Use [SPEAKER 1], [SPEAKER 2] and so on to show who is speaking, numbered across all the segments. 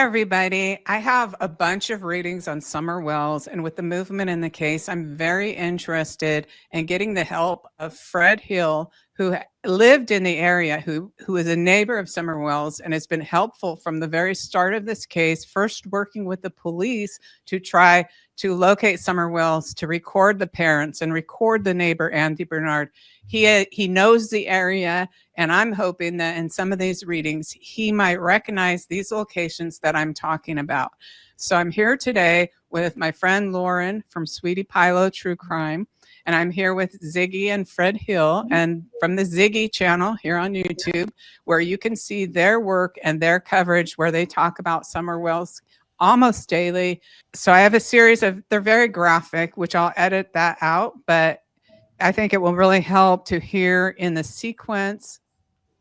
[SPEAKER 1] everybody. I have a bunch of readings on Summer Wells, and with the movement in the case, I'm very interested in getting the help of Fred Hill, who lived in the area, who is a neighbor of Summer Wells and has been helpful from the very start of this case, first working with the police to try to locate Summer Wells, to record the parents and record the neighbor, Andy Bernard. He knows the area, and I'm hoping that in some of these readings, he might recognize these locations that I'm talking about. So I'm here today with my friend Lauren from Sweetie PieLo True Crime, and I'm here with Ziggy and Fred Hill, and from the Ziggy channel here on YouTube, where you can see their work and their coverage where they talk about Summer Wells almost daily. So I have a series of, they're very graphic, which I'll edit that out, but I think it will really help to hear in the sequence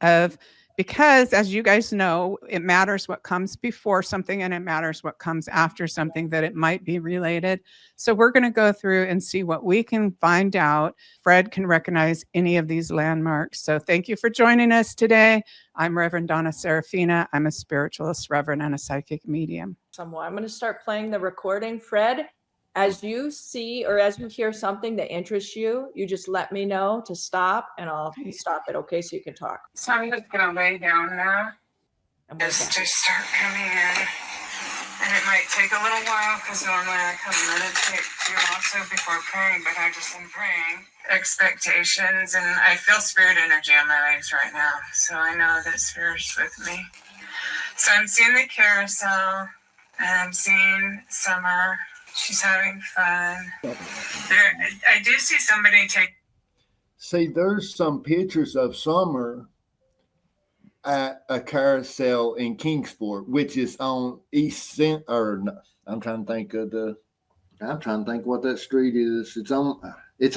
[SPEAKER 1] of, because as you guys know, it matters what comes before something and it matters what comes after something, that it might be related. So we're going to go through and see what we can find out. Fred can recognize any of these landmarks. So thank you for joining us today. I'm Reverend Donna Serafina. I'm a spiritualist, reverend, and a psychic medium.
[SPEAKER 2] I'm going to start playing the recording. Fred, as you see or as you hear something that interests you, you just let me know to stop and I'll stop it, okay? So you can talk.
[SPEAKER 1] So I'm just going to lay down now just to start coming in. And it might take a little while because normally I come meditate too also before praying, but I just am praying. Expectations, and I feel spirit energy on my legs right now. So I know that spirit's with me. So I'm seeing the carousel and I'm seeing Summer. She's having fun. I do see somebody take.
[SPEAKER 3] See, there's some pictures of Summer at a carousel in Kingsport, which is on East Cent. Or I'm trying to think what that street is. It's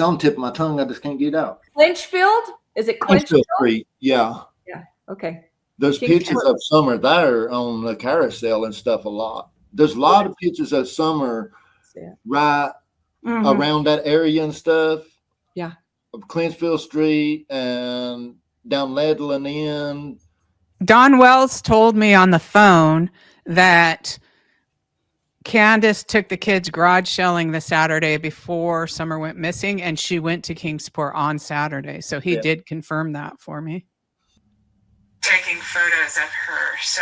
[SPEAKER 3] on tip of my tongue. I just can't get it out.
[SPEAKER 2] Lynchfield? Is it Lynchfield
[SPEAKER 3] Street? Yeah.
[SPEAKER 2] Yeah. Okay.
[SPEAKER 3] There's pictures of Summer there on the carousel and stuff a lot. There's a lot of pictures of Summer right around that area and stuff.
[SPEAKER 2] Yeah.
[SPEAKER 3] Of Clinchfield Street and down Ledlin Inn.
[SPEAKER 1] Don Wells told me on the phone that Candace took the kids garage shelling the Saturday before Summer went missing, and she went to Kingsport on Saturday. So he did confirm that for me. Taking photos of her. So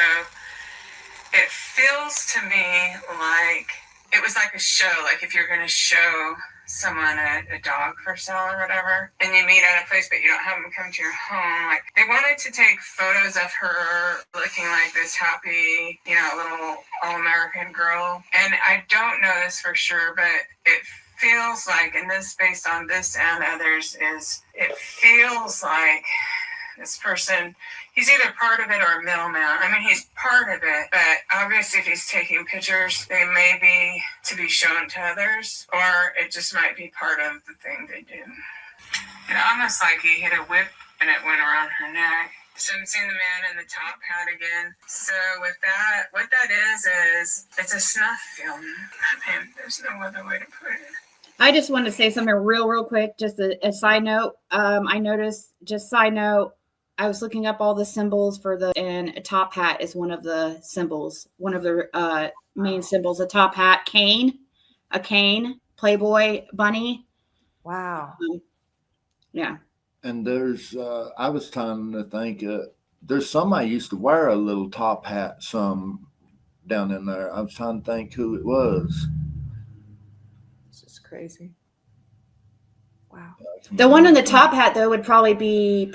[SPEAKER 1] it feels to me like it was like a show, like if you're going to show someone a dog for sale or whatever, and you meet at a place, but you don't have them come to your home. Like they wanted to take photos of her looking like this happy, little all-American girl. And I don't know this for sure, but it feels like, and this based on this and others, it feels like this person, he's either part of it or a middleman. I mean, he's part of it, but obviously if he's taking pictures, they may be to be shown to others, or it just might be part of the thing they do. It almost like he hit a whip and it went around her neck. So I'm seeing the man in the top hat again. So with that, what that is it's a snuff film. I mean, there's no other way to put it.
[SPEAKER 4] I just want to say something real quick, just a side note. I noticed, I was looking up all the symbols and a top hat is one of the symbols, one of the main symbols. A top hat, a cane, Playboy bunny.
[SPEAKER 2] Wow.
[SPEAKER 4] Yeah.
[SPEAKER 3] And there's, I was trying to think, there's somebody used to wear a little top hat, some down in there. I was trying to think who it was.
[SPEAKER 2] This is crazy. Wow.
[SPEAKER 4] The one in the top hat, though, would probably be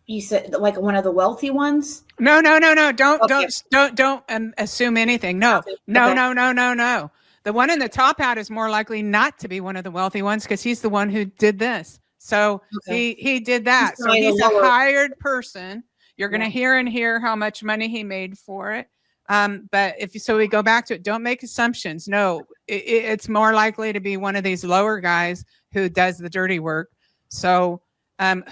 [SPEAKER 4] you said like one of the wealthy ones.
[SPEAKER 1] No. Don't assume anything. No. The one in the top hat is more likely not to be one of the wealthy ones because he's the one who did this. So he did that. So he's a hired person. You're going to hear how much money he made for it. But we go back to it, don't make assumptions. No, it's more likely to be one of these lower guys who does the dirty work. So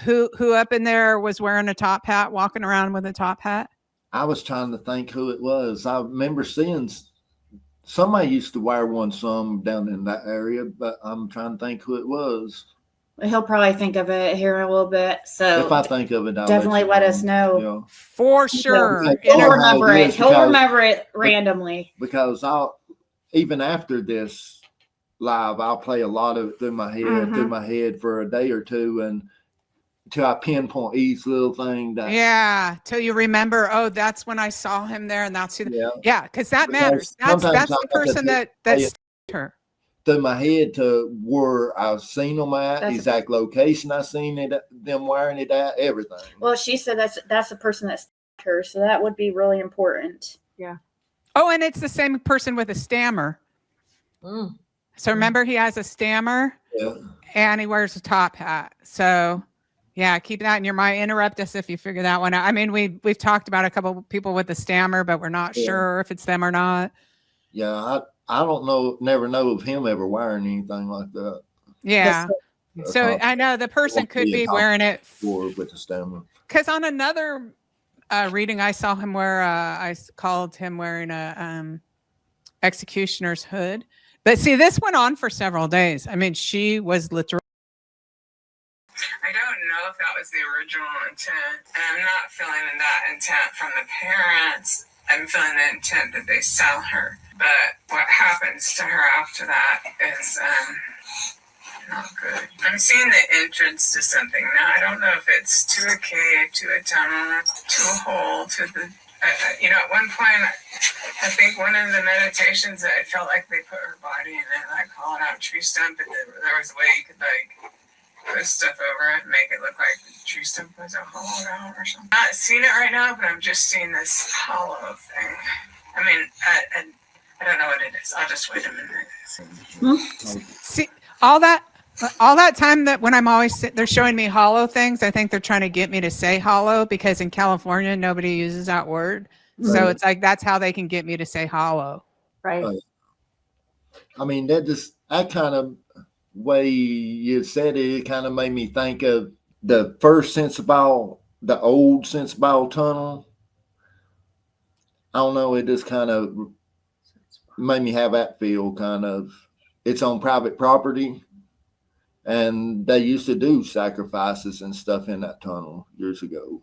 [SPEAKER 1] who up in there was wearing a top hat, walking around with a top hat?
[SPEAKER 3] I was trying to think who it was. I remember seeing somebody used to wear one some down in that area, but I'm trying to think who it was.
[SPEAKER 4] He'll probably think of it here in a little bit. So
[SPEAKER 3] If I think of it, I'll
[SPEAKER 4] definitely
[SPEAKER 3] you
[SPEAKER 4] let us know.
[SPEAKER 3] Yeah.
[SPEAKER 1] For sure.
[SPEAKER 3] Okay.
[SPEAKER 4] He'll
[SPEAKER 3] Or
[SPEAKER 4] remember
[SPEAKER 3] how it
[SPEAKER 4] it.
[SPEAKER 3] is,
[SPEAKER 4] He'll
[SPEAKER 3] because-
[SPEAKER 4] remember it randomly.
[SPEAKER 3] Because even after this live, I'll play a lot of it through my head for a day or two, and till I pinpoint each little thing that
[SPEAKER 1] Yeah, till you remember, oh, that's when I saw him there, and that's who.
[SPEAKER 3] yeah.
[SPEAKER 1] Because that
[SPEAKER 3] Because
[SPEAKER 1] matters. That's
[SPEAKER 3] sometimes
[SPEAKER 1] the
[SPEAKER 3] I have
[SPEAKER 1] person
[SPEAKER 3] to
[SPEAKER 1] that
[SPEAKER 3] play it
[SPEAKER 1] stabbed her.
[SPEAKER 3] through my head to where I've seen them at,
[SPEAKER 4] That's-
[SPEAKER 3] exact location I seen it, them wearing it at, everything.
[SPEAKER 4] Well, she said that's the person that stabbed her, so that would be really important.
[SPEAKER 1] Oh, and it's the same person with a stammer.
[SPEAKER 2] Mm.
[SPEAKER 1] So remember, he has a stammer
[SPEAKER 3] Yeah.
[SPEAKER 1] and he wears a top hat. So yeah, keep that in your mind. Interrupt us if you figure that one out. I mean, we've talked about a couple of people with a stammer, but we're not sure if it's them or not.
[SPEAKER 3] Yeah, I don't know, never know of him ever wearing anything like that.
[SPEAKER 1] Yeah.
[SPEAKER 4] Yes,
[SPEAKER 1] So
[SPEAKER 3] top
[SPEAKER 1] I know the person could be wearing it
[SPEAKER 3] or with the stammer.
[SPEAKER 1] because on another reading, I saw him wear. Called him wearing a executioner's hood. But see, this went on for several days. I mean, she was literally.
[SPEAKER 5] I don't know if that was the original intent, and I'm not feeling that intent from the parents. I'm feeling the intent that they sell her. But what happens to her after that is not good. I'm seeing the entrance to something now. I don't know if it's to a cave, to a tunnel, to a hole, to the. At one point, I think one of the meditations, I felt like they put her body in it, like hollowed out tree stump, and there was a way you could like put stuff over it and make it look like the tree stump was hollowed out or something. I'm not seeing it right now, but I'm just seeing this hollow thing. I mean, I don't know what it is. I'll just wait a minute.
[SPEAKER 1] See, all that time that when I'm always they're showing me hollow things, I think they're trying to get me to say hollow because in California nobody uses that word. So
[SPEAKER 3] Right.
[SPEAKER 1] it's like that's how they can get me to say hollow.
[SPEAKER 2] Right.
[SPEAKER 3] Right. I mean, that kind of way you said it kind of made me think of the first the old Sensible tunnel. I don't know, it just kind of made me have that feel kind of. It's on private property, and they used to do sacrifices and stuff in that tunnel years ago.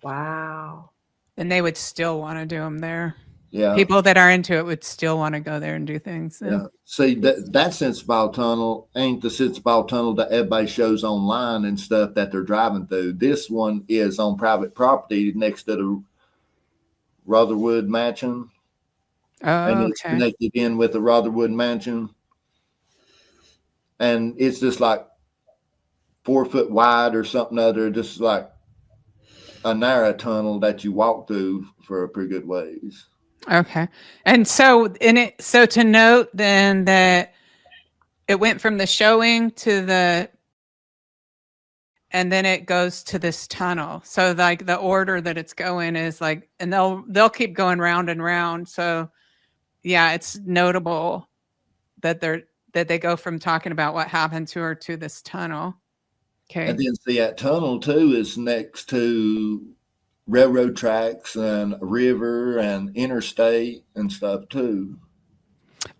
[SPEAKER 2] Wow.
[SPEAKER 1] And they would still want to do them there.
[SPEAKER 3] Yeah.
[SPEAKER 1] People that are into it would still want to go there and do things.
[SPEAKER 3] Yeah. See, that Sensible tunnel ain't the Sensible tunnel that everybody shows online and stuff that they're driving through. This one is on private property next to the Rutherwood Mansion. And it's connected in with the Rutherwood Mansion. And it's just like 4 foot wide or something other, just like a narrow tunnel that you walk through for a pretty good ways.
[SPEAKER 1] Okay. And so to note then that it went from the showing to and then it goes to this tunnel. So like the order that it's going is like, and they'll keep going round and round. So yeah, it's notable that they go from talking about what happened to her to this tunnel. Okay.
[SPEAKER 3] And then see that tunnel too is next to railroad tracks and a river and interstate and stuff too.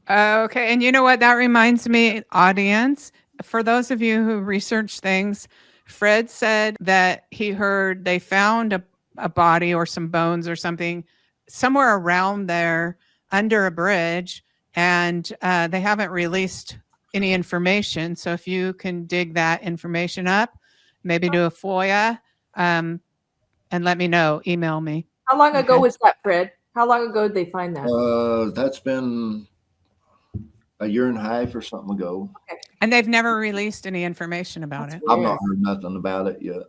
[SPEAKER 1] Okay. And you know what? That reminds me, audience, for those of you who research things, Fred said that he heard they found a body or some bones or something somewhere around there under a bridge, and they haven't released any information. So if you can dig that information up, maybe do a FOIA, and let me know, email me.
[SPEAKER 2] How long ago was that, Fred? How long ago did they find that?
[SPEAKER 3] That's been a year and a half or something ago.
[SPEAKER 2] Okay.
[SPEAKER 1] And they've never released any information about it.
[SPEAKER 3] I've not heard nothing about it yet.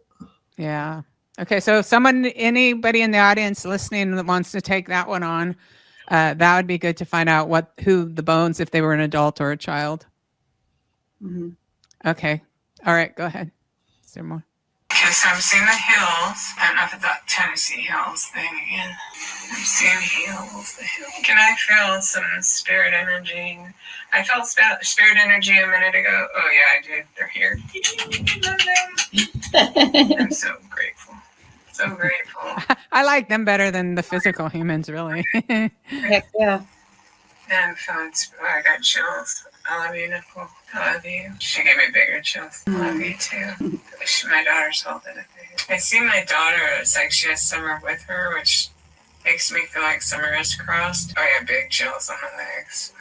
[SPEAKER 1] Yeah. Okay. So if anybody in the audience listening that wants to take that one on, that would be good to find out who the bones, if they were an adult or a child.
[SPEAKER 4] Mm-hmm.
[SPEAKER 1] Okay. All right. Go ahead. Is there more?
[SPEAKER 5] Okay, so I'm seeing the hills. I don't know if it's that Tennessee Hills thing again. I'm seeing hills, the hills. Can I feel some spirit energy? I felt spirit energy a minute ago. Oh yeah, I did. They're here. Love them. I'm so grateful. So grateful.
[SPEAKER 1] I like them better than the physical humans, really.
[SPEAKER 4] Heck yeah.
[SPEAKER 5] And I'm feeling, I got chills. I love you, Nicole. I love you. She gave me bigger chills. I love you too. My daughter's holding it. I see my daughter, it's like she has Summer with her, which makes me feel like Summer is crossed. I got big chills on my legs.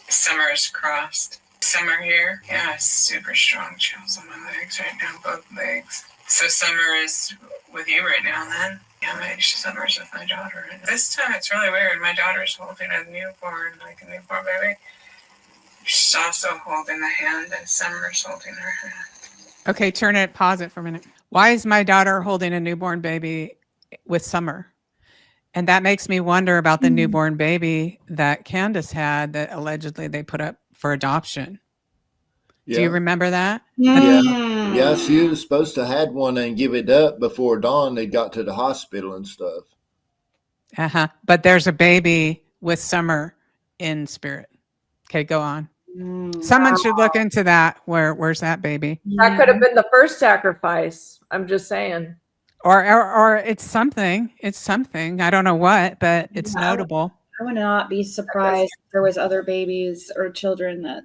[SPEAKER 5] Summer is crossed. Summer here. Yeah, super strong chills on my legs right now, both legs. So Summer is with you right now then? Yeah, maybe Summer's with my daughter. This time it's really weird. My daughter's holding a newborn, like a newborn baby. She's also holding the hand and Summer's holding her hand.
[SPEAKER 1] Okay, pause it for a minute. Why is my daughter holding a newborn baby with Summer? And that makes me wonder about the newborn baby that Candace had that allegedly they put up for adoption.
[SPEAKER 3] Yeah.
[SPEAKER 1] Do you remember that?
[SPEAKER 3] Yeah, she was supposed to had one and give it up before dawn. They got to the hospital and stuff.
[SPEAKER 1] But there's a baby with Summer in spirit. Okay, go on. Someone should look into that. Where's that baby?
[SPEAKER 2] That could have been the first sacrifice. I'm just saying.
[SPEAKER 1] Or it's something. It's something. I don't know what, but it's notable.
[SPEAKER 4] I would not be surprised if there was other babies or children that,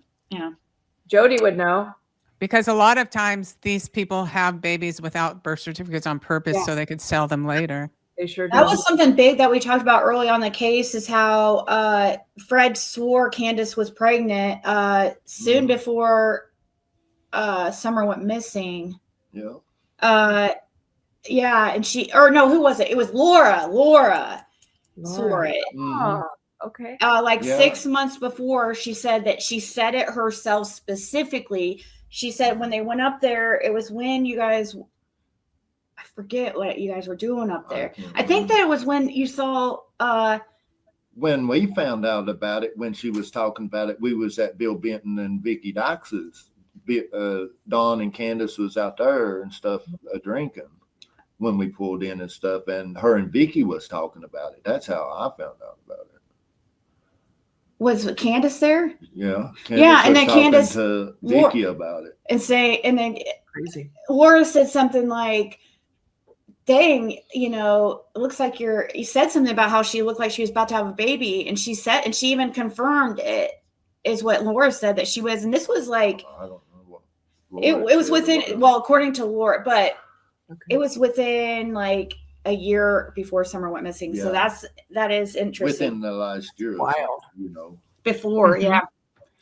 [SPEAKER 2] Jody would know.
[SPEAKER 1] Because a lot of times these people have babies without birth certificates on purpose so they could sell them later.
[SPEAKER 2] They sure do.
[SPEAKER 4] That was something big that we talked about early on the case, is how Fred swore Candace was pregnant soon before Summer went missing.
[SPEAKER 3] Yeah.
[SPEAKER 4] Yeah, and who was it? It was Laura. Laura swore it.
[SPEAKER 2] Oh, okay.
[SPEAKER 4] 6 months before, she said that she said it herself specifically. She said when they went up there, it was when you guys, I forget what you guys were doing up there. I think that it was when you saw
[SPEAKER 3] when we found out about it, when she was talking about it, we was at Bill Benton and Vicky Dykes's. Dawn and Candace was out there and stuff drinking when we pulled in and stuff, and her and Vicky was talking about it. That's how I found out about it.
[SPEAKER 4] Was Candace there?
[SPEAKER 3] Yeah.
[SPEAKER 4] And then Candace
[SPEAKER 3] to Vicky about it.
[SPEAKER 4] And then
[SPEAKER 2] Crazy.
[SPEAKER 4] Laura said something like, dang, it looks like you said something about how she looked like she was about to have a baby. And she even confirmed it, is what Laura said, that she was. And this was like,
[SPEAKER 3] I don't know what
[SPEAKER 4] it was within, according to Laura, but it was within like a year before Summer went missing.
[SPEAKER 3] Yeah.
[SPEAKER 4] So that is interesting.
[SPEAKER 3] within the last year.
[SPEAKER 2] Wild.
[SPEAKER 4] Before, yeah.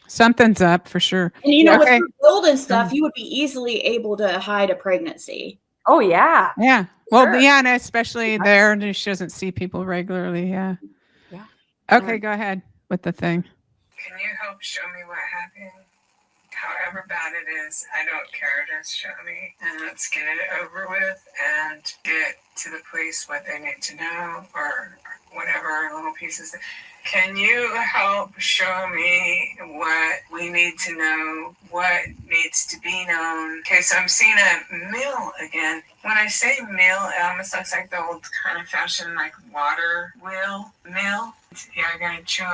[SPEAKER 1] Something's up for sure.
[SPEAKER 4] And with her build and stuff, you would be easily able to hide a pregnancy.
[SPEAKER 2] Oh, yeah.
[SPEAKER 1] Yeah. Well,
[SPEAKER 2] Sure.
[SPEAKER 1] yeah, and especially there, and she doesn't see people regularly. Yeah.
[SPEAKER 2] Yeah.
[SPEAKER 1] Okay, go ahead with the thing.
[SPEAKER 5] Can you help show me what happened? However bad it is, I don't care. Just show me, and let's get it over with and get to the police what they need to know, or whatever little pieces. Can you help show me what we need to know, what needs to be known? Okay, so I'm seeing a mill again. When I say mill, it almost looks like the old kind of fashioned like water wheel mill. Yeah, I gotta chill,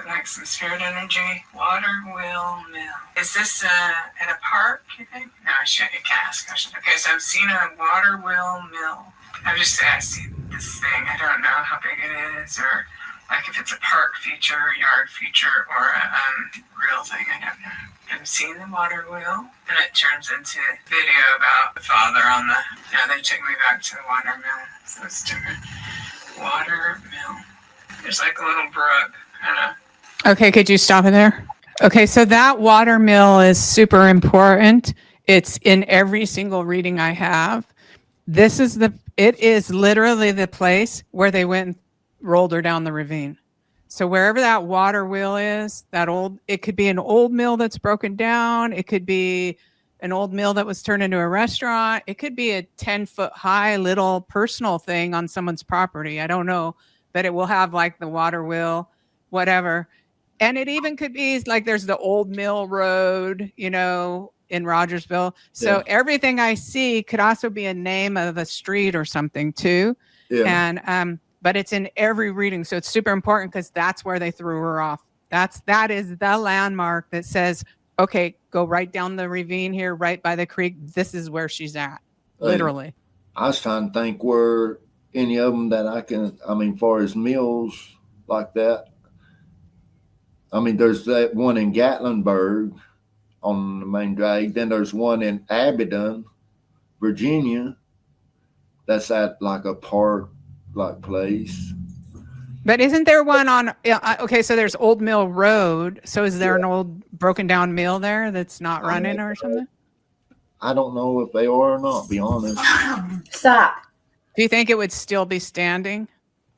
[SPEAKER 5] like some spirit energy. Water wheel mill. Is this at a park, you think? No, I can't ask questions. Okay, so I'm seeing a water wheel mill. I'm just asking this thing. I don't know how big it is, or like if it's a park feature, yard feature, or a real thing. I don't know. I'm seeing the water wheel, and it turns into a video about the father on the. They took me back to the water mill, so it's different. Water mill. There's like a little brook, kind of.
[SPEAKER 1] Okay, could you stop it there? Okay, so that water mill is super important. It's in every single reading I have. It is literally the place where they went and rolled her down the ravine. So wherever that water wheel is, it could be an old mill that's broken down. It could be an old mill that was turned into a restaurant. It could be a 10-foot high little personal thing on someone's property. I don't know, but it will have like the water wheel, whatever. And it even could be like there's the old mill road, in Rogersville. So everything I see could also be a name of a street or something too. Yeah. And but it's in every reading, so it's super important because that's where they threw her off. That is the landmark that says, okay, go right down the ravine here, right by the creek. This is where she's at, literally.
[SPEAKER 3] I was trying to think where any of them that far as mills like that. I mean, there's that one in Gatlinburg on the main drag. Then there's one in Abaddon, Virginia. That's at like a park like place.
[SPEAKER 1] But isn't there one on? Okay, so there's Old Mill Road. So is there an old broken down mill there that's not running or something?
[SPEAKER 3] I don't know if they are or not. Be honest.
[SPEAKER 4] Stop.
[SPEAKER 1] Do you think it would still be standing?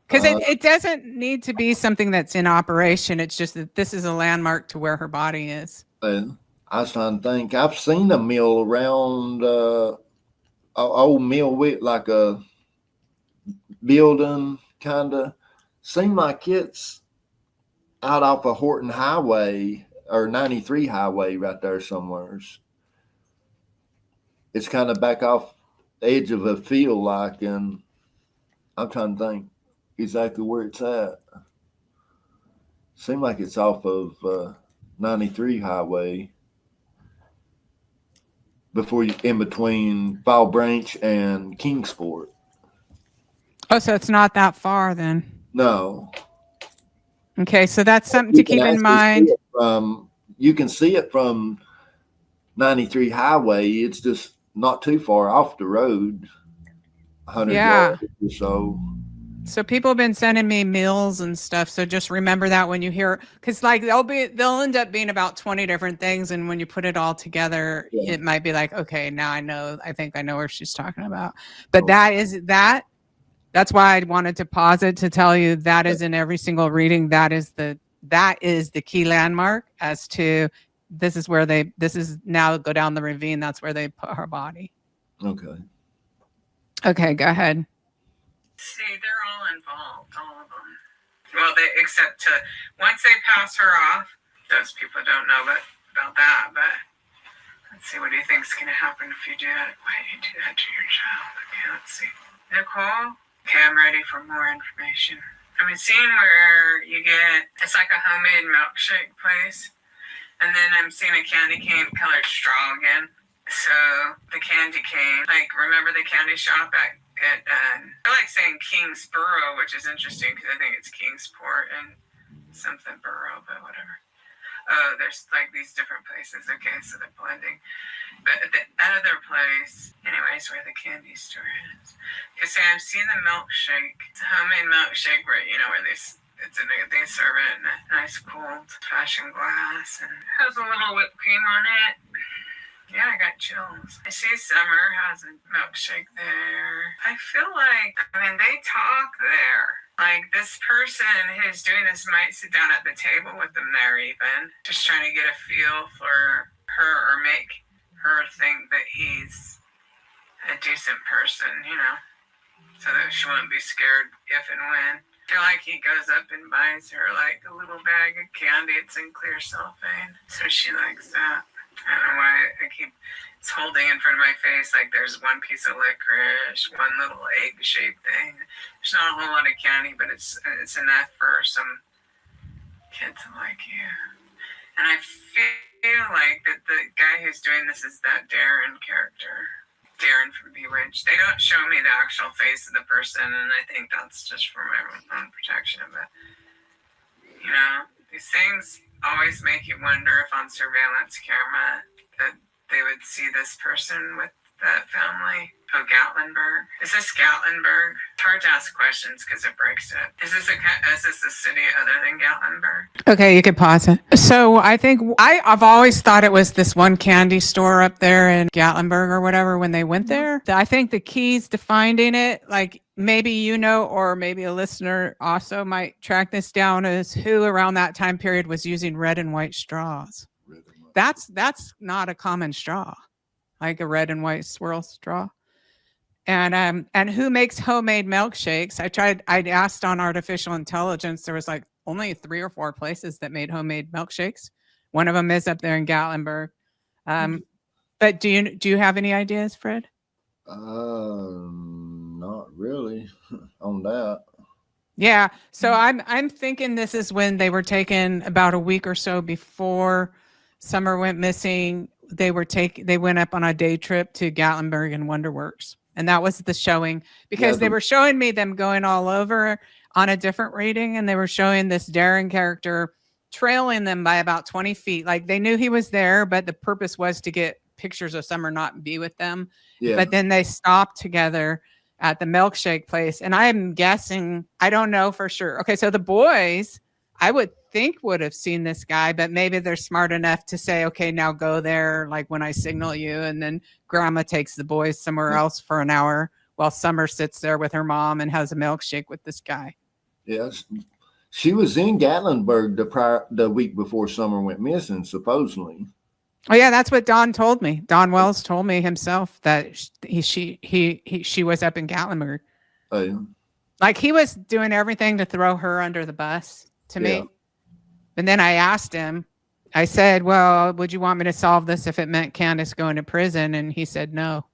[SPEAKER 1] Because it doesn't need to be something that's in operation. It's just that this is a landmark to where her body is.
[SPEAKER 3] And I was trying to think. I've seen a mill around an old mill with like a building, kind of. Seemed like it's out off of Horton Highway or 93 Highway right there somewhere. It's kind of back off the edge of a field, like, and I'm trying to think exactly where it's at. Seemed like it's off of 93 Highway before you in between Fall Branch and Kingsport.
[SPEAKER 1] Oh, so it's not that far then.
[SPEAKER 3] No.
[SPEAKER 1] Okay, so that's something to keep in mind.
[SPEAKER 3] You can see it from 93 Highway. It's just not too far off the road. 100 yards or so.
[SPEAKER 1] So people have been sending me meals and stuff. So just remember that when you hear, because like they'll end up being about 20 different things, and when you put it all together, it might be like, okay, now I think I know where she's talking about. But that's why I wanted to pause it to tell you that is in every single reading. That is the key landmark as to this is now go down the ravine. That's where they put her body. Okay, go ahead.
[SPEAKER 5] See, they're all involved, all of them. Well, except once they pass her off, those people don't know about that, but let's see, what do you think is going to happen if you do that? Why do you do that to your child? Okay, let's see. Nicole? Okay, I'm ready for more information. I'm seeing where it's like a homemade milkshake place, and then I'm seeing a candy cane colored straw again. So the candy cane, like, remember the candy shop at I like saying Kingsborough, which is interesting because I think it's Kingsport and something borough, but whatever. Oh, there's like these different places. Okay, so they're blending. But the other place, anyways, where the candy store is. Because I'm seeing the milkshake. It's a homemade milkshake where, where they serve it in a nice cold fashioned glass and it has a little whipped cream on it. Yeah, I got chills. I see Summer has a milkshake there. I feel like, they talk there. Like, this person who's doing this might sit down at the table with them there even. Just trying to get a feel for her or make her think that he's a decent person, so that she won't be scared if and when. I feel like he goes up and buys her like a little bag of candy. It's in clear cellophane, so she likes that. I don't know why it's holding in front of my face like there's one piece of licorice, one little egg-shaped thing. There's not a whole lot of candy, but it's enough for some kids like you. And I feel like that the guy who's doing this is that Darren character. Darren from Bewitched. They don't show me the actual face of the person, and I think that's just for my own protection. But, these things always make you wonder if on surveillance camera that they would see this person with that family. Oh, Gatlinburg. Is this Gatlinburg? It's hard to ask questions because it breaks it. Is this a city other than Gatlinburg?
[SPEAKER 1] Okay, you can pause it. So I think I've always thought it was this one candy store up there in Gatlinburg or whatever when they went there. I think the keys to finding it, like maybe or maybe a listener also might track this down, is who around that time period was using red and white straws. That's not a common straw, like a red and white swirl straw. And who makes homemade milkshakes? I asked on artificial intelligence. There was like only 3 or 4 places that made homemade milkshakes. One of them is up there in Gatlinburg. But do you have any ideas, Fred?
[SPEAKER 3] Not really on that.
[SPEAKER 1] Yeah. So I'm thinking this is when they were taken about a week or so before Summer went missing. They went up on a day trip to Gatlinburg and Wonderworks. And that was the showing because they were showing me them going all over on a different reading. And they were showing this Darren character trailing them by about 20 feet. Like they knew he was there, but the purpose was to get pictures of Summer, not be with them.
[SPEAKER 3] Yeah.
[SPEAKER 1] But then they stopped together at the milkshake place. And I'm guessing, I don't know for sure. Okay, so the boys, I would think would have seen this guy, but maybe they're smart enough to say, okay, now go there, like when I signal you. And then grandma takes the boys somewhere else for an hour while Summer sits there with her mom and has a milkshake with this guy.
[SPEAKER 3] Yes. She was in Gatlinburg the week before Summer went missing, supposedly.
[SPEAKER 1] Oh yeah, that's what Don told me. Don Wells told me himself that she was up in Gatlinburg.
[SPEAKER 3] Oh, yeah.
[SPEAKER 1] Like he was doing everything to throw her under the bus to
[SPEAKER 3] Yeah.
[SPEAKER 1] me. And then I asked him, I said, well, would you want me to solve this if it meant Candace going to prison? And he said no.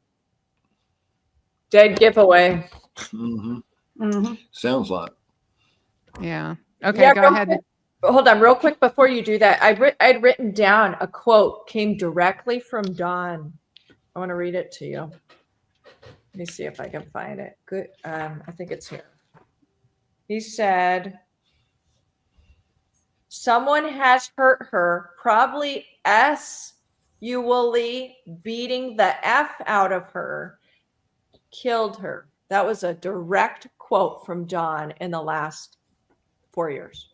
[SPEAKER 2] Dead giveaway.
[SPEAKER 3] Sounds like.
[SPEAKER 1] Yeah. Okay,
[SPEAKER 2] Yeah,
[SPEAKER 1] go
[SPEAKER 2] real
[SPEAKER 1] ahead.
[SPEAKER 2] quick. Hold on, real quick before you do that. I'd written down a quote came directly from Don. I want to read it to you. Let me see if I can find it. Good. I think it's here. He said, "Someone has hurt her, probably S-ually beating the F out of her, killed her." That was a direct quote from Don in the last 4 years.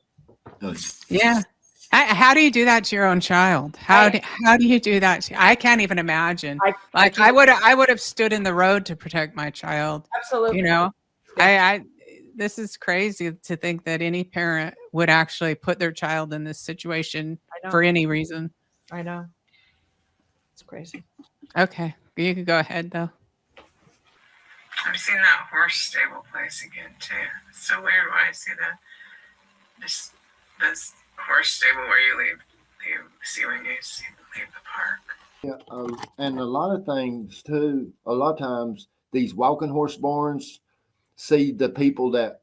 [SPEAKER 1] Yeah. How do you do that to your own child? How do you do that? I can't even imagine. I would have stood in the road to protect my child.
[SPEAKER 2] Absolutely.
[SPEAKER 1] You know,
[SPEAKER 2] Yeah.
[SPEAKER 1] this is crazy to think that any parent would actually put their child in this situation for any reason.
[SPEAKER 2] I know. It's crazy.
[SPEAKER 1] Okay, you can go ahead though.
[SPEAKER 5] I've seen that horse stable place again too. It's so weird why I see that. This horse stable where you leave when you leave the park.
[SPEAKER 3] Yeah, and a lot of things too. A lot of times, these walking horse barns see the people that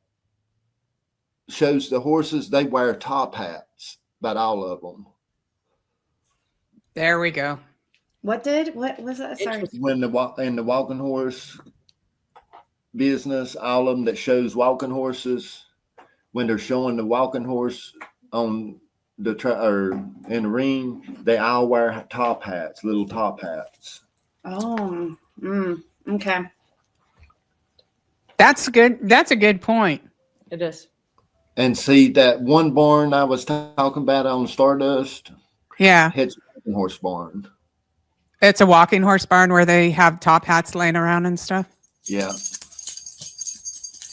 [SPEAKER 3] shows the horses. They wear top hats, about all of them.
[SPEAKER 1] There we go.
[SPEAKER 4] What was that? Sorry.
[SPEAKER 3] When in the walking horse business, all of them that shows walking horses, when they're showing the walking horse on the or in the ring, they all wear top hats, little top hats.
[SPEAKER 4] Oh, okay.
[SPEAKER 1] That's good. That's a good point.
[SPEAKER 2] It is.
[SPEAKER 3] And see that one barn I was talking about on Stardust?
[SPEAKER 1] Yeah.
[SPEAKER 3] It's a walking horse barn.
[SPEAKER 1] It's a walking horse barn where they have top hats laying around and stuff.
[SPEAKER 3] Yeah.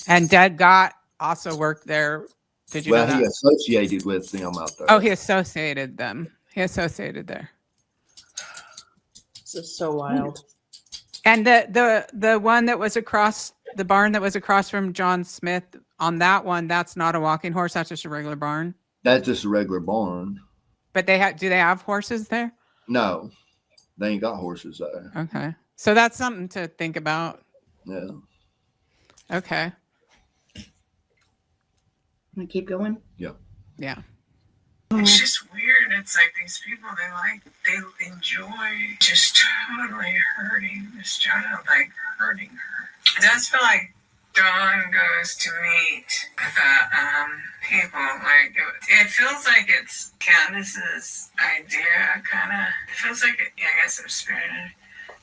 [SPEAKER 1] And Dad Gott also worked there. Did you know that?
[SPEAKER 3] He associated with them out there.
[SPEAKER 1] Oh, he associated them. He associated there.
[SPEAKER 2] This is so wild.
[SPEAKER 1] And the one that was across the barn that was across from John Smith, on that one, that's not a walking horse. That's just a regular barn.
[SPEAKER 3] That's just a regular barn.
[SPEAKER 1] But do they have horses there?
[SPEAKER 3] No, they ain't got horses there.
[SPEAKER 1] Okay. So that's something to think about.
[SPEAKER 3] Yeah.
[SPEAKER 1] Okay.
[SPEAKER 4] Want to keep going?
[SPEAKER 3] Yeah.
[SPEAKER 1] Yeah.
[SPEAKER 5] It's just weird. It's like these people, they enjoy just totally hurting this child, like hurting her. It does feel like Dawn goes to meet the people. Like it feels like it's Candace's idea, kind of. It feels like I guess I'm spirited.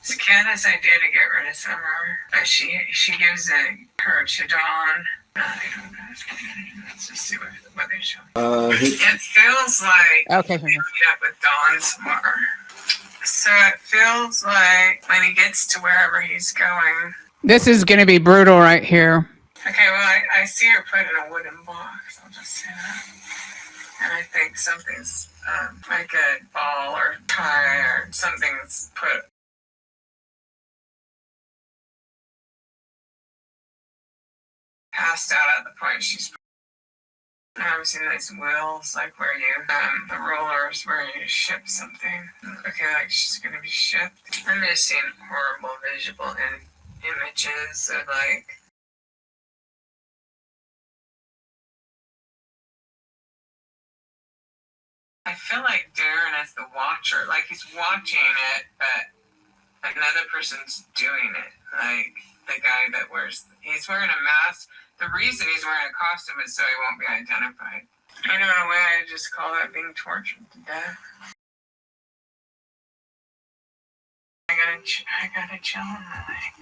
[SPEAKER 5] It's Candace's idea to get rid of Summer, but she gives her to Dawn. I don't know. Let's just see what they show. It feels like
[SPEAKER 1] Okay.
[SPEAKER 5] he'll meet up with Dawn tomorrow. So it feels like when he gets to wherever he's going.
[SPEAKER 1] This is going to be brutal right here.
[SPEAKER 5] Okay, well, I see her put in a wooden box. I'll just say that. And I think something's like a ball or tie or something's put. Passed out at the point she's. I've seen these wheels, like where you, the rollers where you ship something. Okay, like she's gonna be shipped. I'm just seeing horrible visual images of like. I feel like Darren is the watcher, like he's watching it, but another person's doing it. Like the guy that he's wearing a mask. The reason he's wearing a costume is so he won't be identified. You know, in a way, I just call that being tortured to death. I gotta chill on my leg.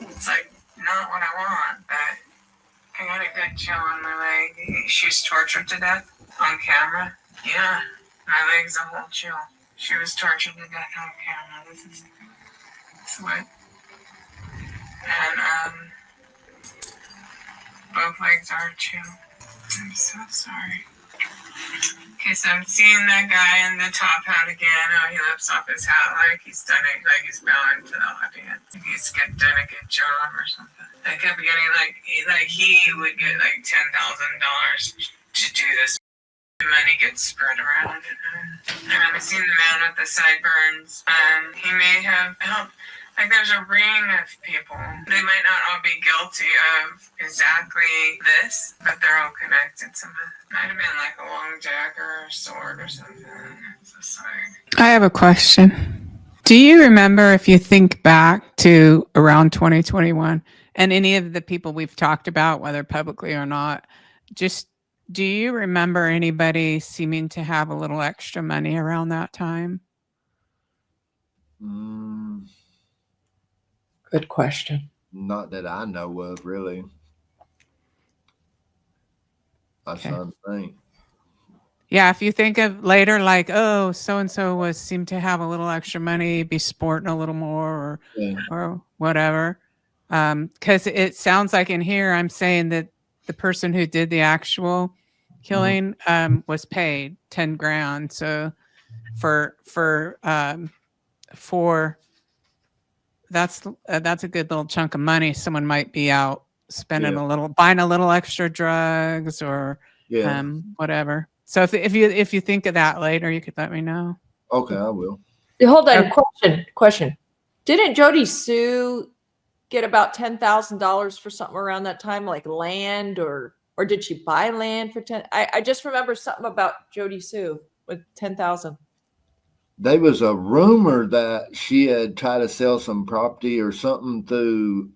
[SPEAKER 5] It's like not what I want, but I got a good chill on my leg. She's tortured to death on camera. Yeah, my leg's a whole chill. She was tortured to death on camera. This is what. And both legs are chill. I'm so sorry. Okay, so I'm seeing that guy in the top hat again. Oh, he lifts off his hat like he's done it, like he's bowing to the audience. He's done a good job or something. I kept getting like he would get like $10,000 to do this. The money gets spread around. And I'm seeing the man with the sideburns. He may have helped. Like there's a ring of people. They might not all be guilty of exactly this, but they're all connected somehow. Might have been like a long dagger or sword or something. It's a sword.
[SPEAKER 1] I have a question. Do you remember, if you think back to around 2021 and any of the people we've talked about, whether publicly or not, just do you remember anybody seeming to have a little extra money around that time?
[SPEAKER 2] Good question.
[SPEAKER 3] Not that I know of, really. That's
[SPEAKER 1] Okay.
[SPEAKER 3] something.
[SPEAKER 1] Yeah, if you think of later, like, oh, so and so seemed to have a little extra money, be sporting a little more, or whatever. Because it sounds like in here, I'm saying that the person who did the actual killing was paid 10 grand. So for that's a good little chunk of money. Someone might be out spending buying a little extra drugs or whatever. So if you think of that later, you could let me know.
[SPEAKER 3] Okay, I will.
[SPEAKER 2] Hold on. Question. Didn't Jody Sue get about $10,000 for something around that time, like land, or did she buy land for 10? I just remember something about Jody Sue with 10,000.
[SPEAKER 3] There was a rumor that she had tried to sell some property or something through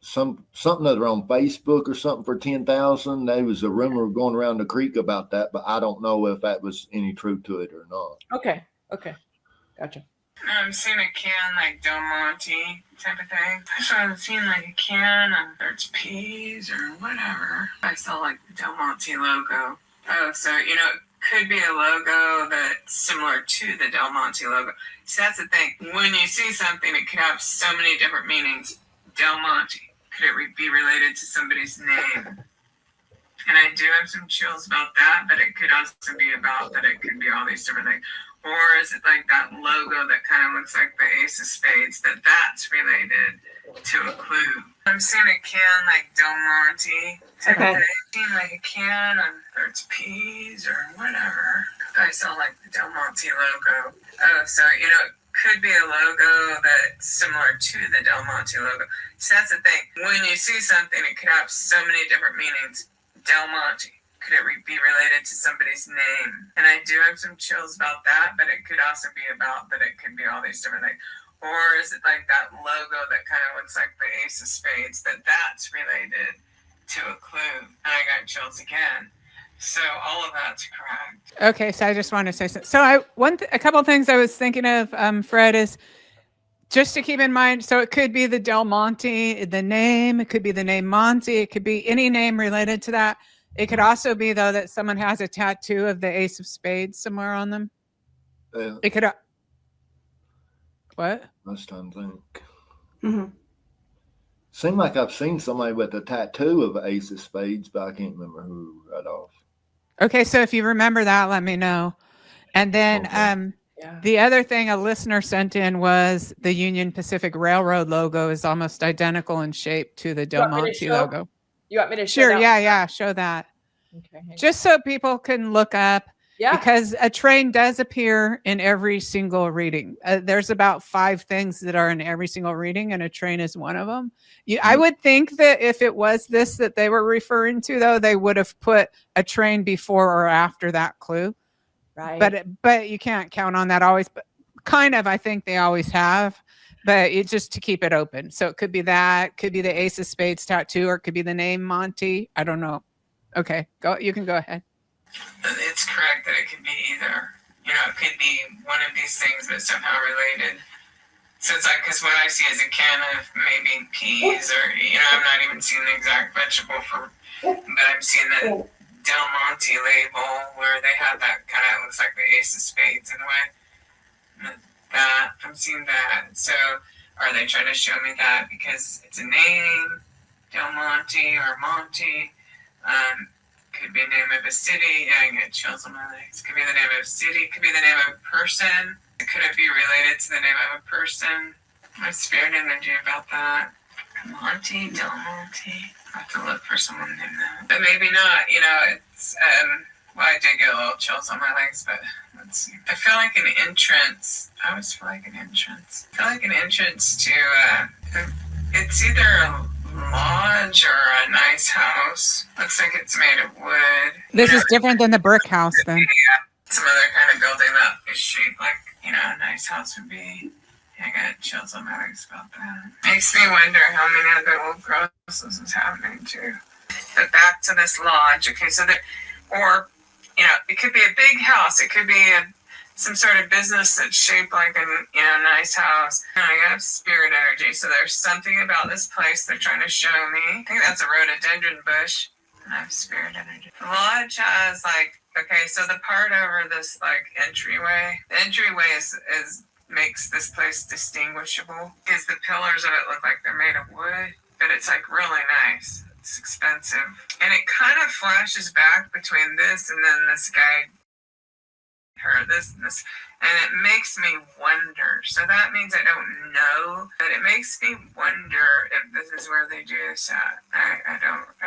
[SPEAKER 3] something other on Facebook or something for 10,000. There was a rumor going around the creek about that, but I don't know if that was any truth to it or not.
[SPEAKER 2] Okay, gotcha.
[SPEAKER 5] I'm seeing a can like Del Monte type of thing. So I'm seeing like a can of there's peas or whatever. I saw like the Del Monte logo. Oh, so it could be a logo that's similar to the Del Monte logo. So that's the thing. When you see something, it could have so many different meanings. Del Monte. Could it be related to somebody's name? And I do have some chills about that, but it could also be about that it could be all these different things. Or is it like that logo that kind of looks like the Ace of Spades, that's related to a clue? I'm seeing a can like Del Monte.
[SPEAKER 2] Okay.
[SPEAKER 5] I'm seeing like a can of there's peas or whatever. I saw like the Del Monte logo. Oh, so it could be a logo that's similar to the Del Monte logo. So that's the thing. When you see something, it could have so many different meanings. Del Monte. Could it be related to somebody's name? And I do have some chills about that, but it could also be about that it could be all these different things. Or is it like that logo that kind of looks like the Ace of Spades, that's related to a clue? And I got chills again. So all of that's correct.
[SPEAKER 1] Okay, so I just want to say so. So a couple of things I was thinking of, Fred, is just to keep in mind. So it could be the Del Monte, the name. It could be the name Monte. It could be any name related to that. It could also be, though, that someone has a tattoo of the Ace of Spades somewhere on them.
[SPEAKER 3] Yeah.
[SPEAKER 1] It could. What?
[SPEAKER 3] Most times I think.
[SPEAKER 2] Mm-hmm.
[SPEAKER 3] Seemed like I've seen somebody with a tattoo of Ace of Spades, but I can't remember who right off.
[SPEAKER 1] Okay, so if you remember that, let me know. And then the other thing a listener sent in was the Union Pacific Railroad logo is almost identical in shape to the Del Monte logo.
[SPEAKER 2] You want me to show
[SPEAKER 1] Sure,
[SPEAKER 2] that?
[SPEAKER 1] yeah, show that.
[SPEAKER 2] Okay.
[SPEAKER 1] Just so people can look up.
[SPEAKER 2] Yeah.
[SPEAKER 1] Because a train does appear in every single reading. There's about 5 things that are in every single reading, and a train is one of them. I would think that if it was this that they were referring to, though, they would have put a train before or after that clue.
[SPEAKER 2] Right.
[SPEAKER 1] But you can't count on that always. But kind of, I think they always have. But it's just to keep it open. So it could be that, could be the Ace of Spades tattoo, or it could be the name Monty. I don't know. Okay, go. You can go ahead.
[SPEAKER 5] it's correct that it could be either. You know, it could be one of these things, but somehow related. So it's like, because what I see is a can of maybe peas, or, you know, I'm not even seeing the exact vegetable but I'm seeing the Del Monte label where they have that kind of, looks like the ace of spades in a way. That, I'm seeing that. So are they trying to show me that because it's a name, Del Monte or Monte? Could be the name of a city. Yeah, I get chills on my legs. Could be the name of a city. Could be the name of a person. Could it be related to the name of a person? My spirit energy about that. Monte, Del Monte. I have to look for someone named that. But maybe not. You know, it's, well, I did get a little chills on my legs, but let's see. I feel like an entrance. I always feel like an entrance. I feel like an entrance to, it's either a lodge or a nice house. Looks like it's made of wood.
[SPEAKER 1] This is different than the brick house then.
[SPEAKER 5] Some other kind of building that is shaped like, you know, a nice house would be. Yeah, I got chills on my legs about that. Makes me wonder how many other old grosses is happening too. But back to this lodge. Okay, so there, or, you know, it could be a big house. It could be some sort of business that's shaped like a, you know, nice house. And I got spirit energy. So there's something about this place they're trying to show me. I think that's a rhododendron bush. And I have spirit energy. The lodge has like, okay, so the part over this like entryway, the entryway is makes this place distinguishable because the pillars of it look like they're made of wood, but it's like really nice. It's expensive. And it kind of flashes back between this and then this guy, her, this and this. And it makes me wonder. So that means I don't know, but it makes me wonder if this is where they do this at. I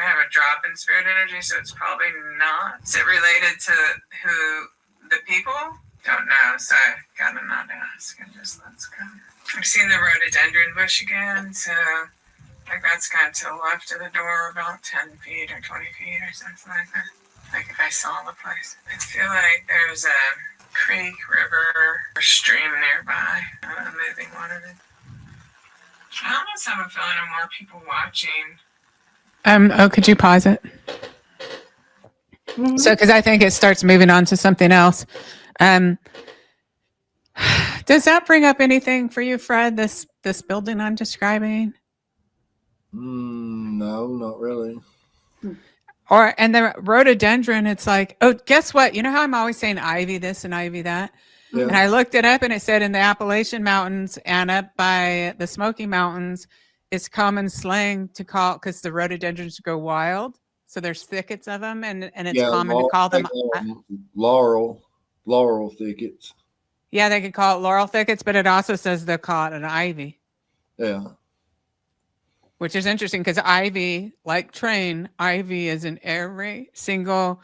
[SPEAKER 5] have a drop in spirit energy, so it's probably not. Is it related to who the people? Don't know, so I gotta not ask and just let's go. I've seen the rhododendron bush again, so like that's kind of to the left of the door, about 10 feet or 20 feet or something like that. Like if I saw the place. I feel like there's a creek, river, or stream nearby. Moving water. I almost have a feeling of more people watching.
[SPEAKER 1] Oh, could you pause it? So, because I think it starts moving on to something else. Does that bring up anything for you, Fred? This building I'm describing?
[SPEAKER 3] No, not really.
[SPEAKER 1] And the rhododendron, it's like, oh, guess what? You know how I'm always saying ivy this and ivy that?
[SPEAKER 3] Yeah.
[SPEAKER 1] And I looked it up and it said in the Appalachian Mountains and up by the Smoky Mountains, it's common slang to call, because the rhododendrons go wild. So there's thickets of them, and it's common to call them
[SPEAKER 3] laurel thickets.
[SPEAKER 1] Yeah, they could call it laurel thickets, but it also says they'll call it an ivy.
[SPEAKER 3] Yeah.
[SPEAKER 1] Which is interesting because ivy, like train, ivy is in every single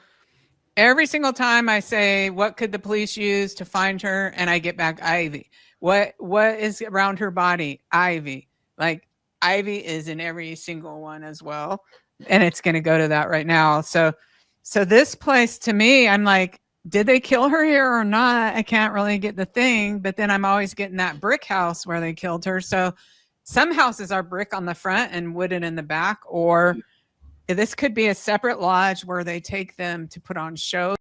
[SPEAKER 1] time I say, what could the police use to find her? And I get back ivy. What is around her body? Ivy. Like ivy is in every single one as well. And it's going to go to that right now. So this place, to me, I'm like, did they kill her here or not? I can't really get the thing, but then I'm always getting that brick house where they killed her. So some houses are brick on the front and wooden in the back, or this could be a separate lodge where they take them to put on shows.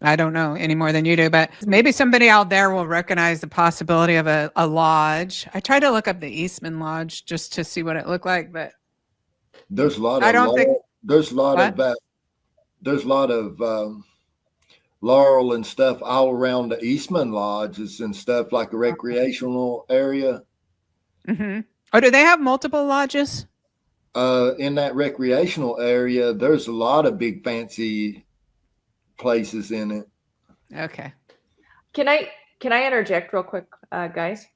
[SPEAKER 1] I don't know any more than you do, but maybe somebody out there will recognize the possibility of a lodge. I tried to look up the Eastman Lodge just to see what it looked like, but
[SPEAKER 3] there's a lot of laurel and stuff all around the Eastman Lodges and stuff, like a recreational area.
[SPEAKER 1] Mm-hmm. Oh, do they have multiple lodges?
[SPEAKER 3] In that recreational area, there's a lot of big fancy places in it.
[SPEAKER 1] Okay.
[SPEAKER 2] Can I interject real quick, guys?